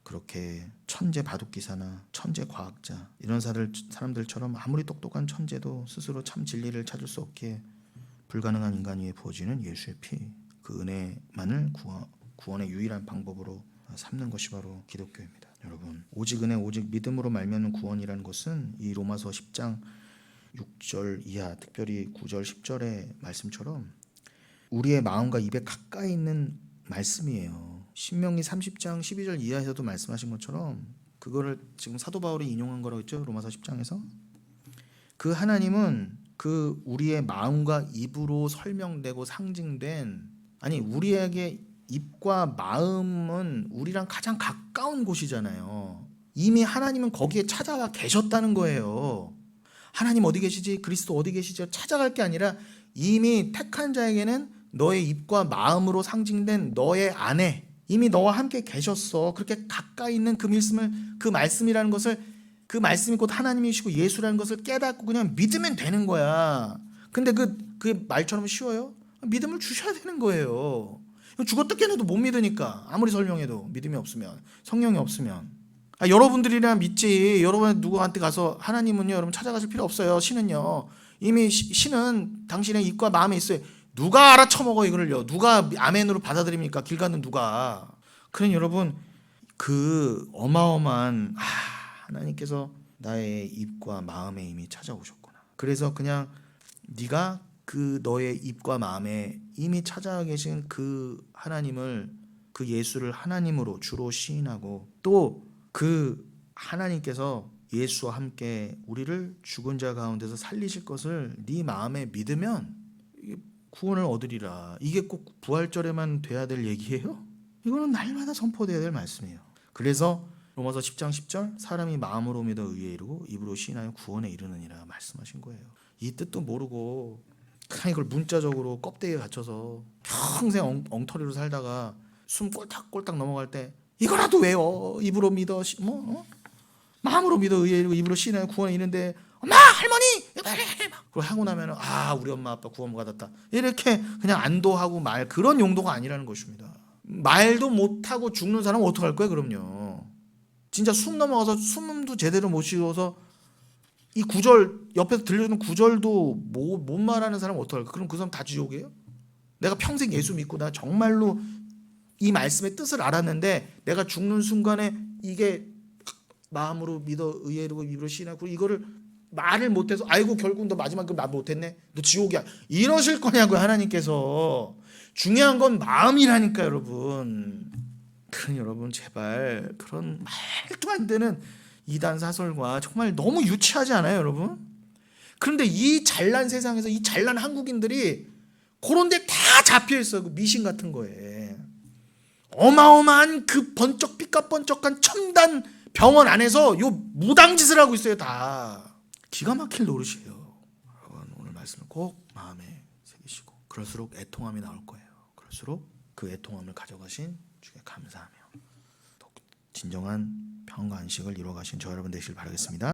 그렇게 천재 바둑기사나 천재 과학자 이런 사람들처럼 아무리 똑똑한 천재도 스스로 참 진리를 찾을 수 없기에 불가능한 인간 위에 부어지는 예수의 피, 그 은혜만을 구원의 유일한 방법으로 삼는 것이 바로 기독교입니다. 여러분, 오직 은혜 오직 믿음으로 말미암는 구원이라는 것은 이 로마서 10장 6절 이하, 특별히 9절 10절의 말씀처럼 우리의 마음과 입에 가까이 있는 말씀이에요. 신명기 30장 12절 이하에서도 말씀하신 것처럼 그거를 지금 사도 바울이 인용한 거라고 했죠. 로마서 10장에서. 그 하나님은 그 우리의 마음과 입으로 설명되고 상징된, 아니 우리에게 입과 마음은 우리랑 가장 가까운 곳이잖아요. 이미 하나님은 거기에 찾아와 계셨다는 거예요. 하나님 어디 계시지? 그리스도 어디 계시죠? 찾아갈 게 아니라 이미 택한 자에게는 너의 입과 마음으로 상징된 너의 안에 이미 너와 함께 계셨어. 그렇게 가까이 있는 그 말씀이라는 것을, 그 말씀이 곧 하나님이시고 예수라는 것을 깨닫고 그냥 믿으면 되는 거야. 근데 그 말처럼 쉬워요? 믿음을 주셔야 되는 거예요. 죽었다 깨어나도 못 믿으니까, 아무리 설명해도 믿음이 없으면, 성령이 없으면. 여러분들이랑 믿지. 여러분 누구한테 가서 하나님은요, 여러분 찾아가실 필요 없어요. 신은요, 이미 신은 당신의 입과 마음에 있어요. 누가 알아쳐먹어 이거를요? 누가 아멘으로 받아들입니까? 길 가는 누가. 그러니 여러분, 그 어마어마한 하나님께서 나의 입과 마음에 이미 찾아오셨구나. 그래서 그냥 네가 그 너의 입과 마음에 이미 찾아 계신 그 하나님을, 그 예수를 하나님으로 주로 시인하고, 또 그 하나님께서 예수와 함께 우리를 죽은 자 가운데서 살리실 것을 네 마음에 믿으면 구원을 얻으리라. 이게 꼭 부활절에만 돼야 될 얘기예요? 이거는 날마다 선포돼야 될 말씀이에요. 그래서 로마서 10장 10절, 사람이 마음으로 믿어 의에 이르고 입으로 시인하여 구원에 이르느니라 말씀하신 거예요. 이 뜻도 모르고 그냥 이걸 문자적으로 껍데기에 갇혀서 평생 엉터리로 살다가 숨 꼴딱꼴딱 넘어갈 때 이거라도 외워. 입으로 믿어 마음으로 믿어 의에 이르고 입으로 시인하여 구원에 이르는데 엄마 할머니 그거 하고 나면 우리 엄마 아빠 구원 받았다 이렇게 그냥 안도하고 말, 그런 용도가 아니라는 것입니다. 말도 못하고 죽는 사람은 어떡할 거예요? 그럼요. 진짜 숨 넘어가서 숨도 제대로 못 쉬어서 이 구절 옆에서 들려주는 구절도 못 말하는 사람은 어떡할까? 그럼 그 사람 다 지옥이에요? 내가 평생 예수 믿고 나 정말로 이 말씀의 뜻을 알았는데 내가 죽는 순간에 이게 마음으로 믿어 의에 이르고 입으로 시인하고 이거를 말을 못해서 아이고 결국 너 마지막 말 못했네, 너 지옥이야, 이러실 거냐고요. 하나님께서. 중요한 건 마음이라니까 여러분. 그러니 여러분 제발 그런 말도 안 되는 이단 사설과 정말 너무 유치하지 않아요 여러분? 그런데 이 잘난 세상에서 이 잘난 한국인들이 그런 데 다 잡혀있어. 그 미신 같은 거에 어마어마한 그 번쩍 삐까번쩍한 첨단 병원 안에서 요 무당짓을 하고 있어요. 다 기가 막힐 노릇이에요. 여러분 오늘 말씀을 꼭 마음에 새기시고, 그럴수록 애통함이 나올 거예요. 그럴수록 그 애통함을 가져가신 주께 감사하며 진정한 평안과 안식을 이루어가신 저 여러분 되시길 바라겠습니다.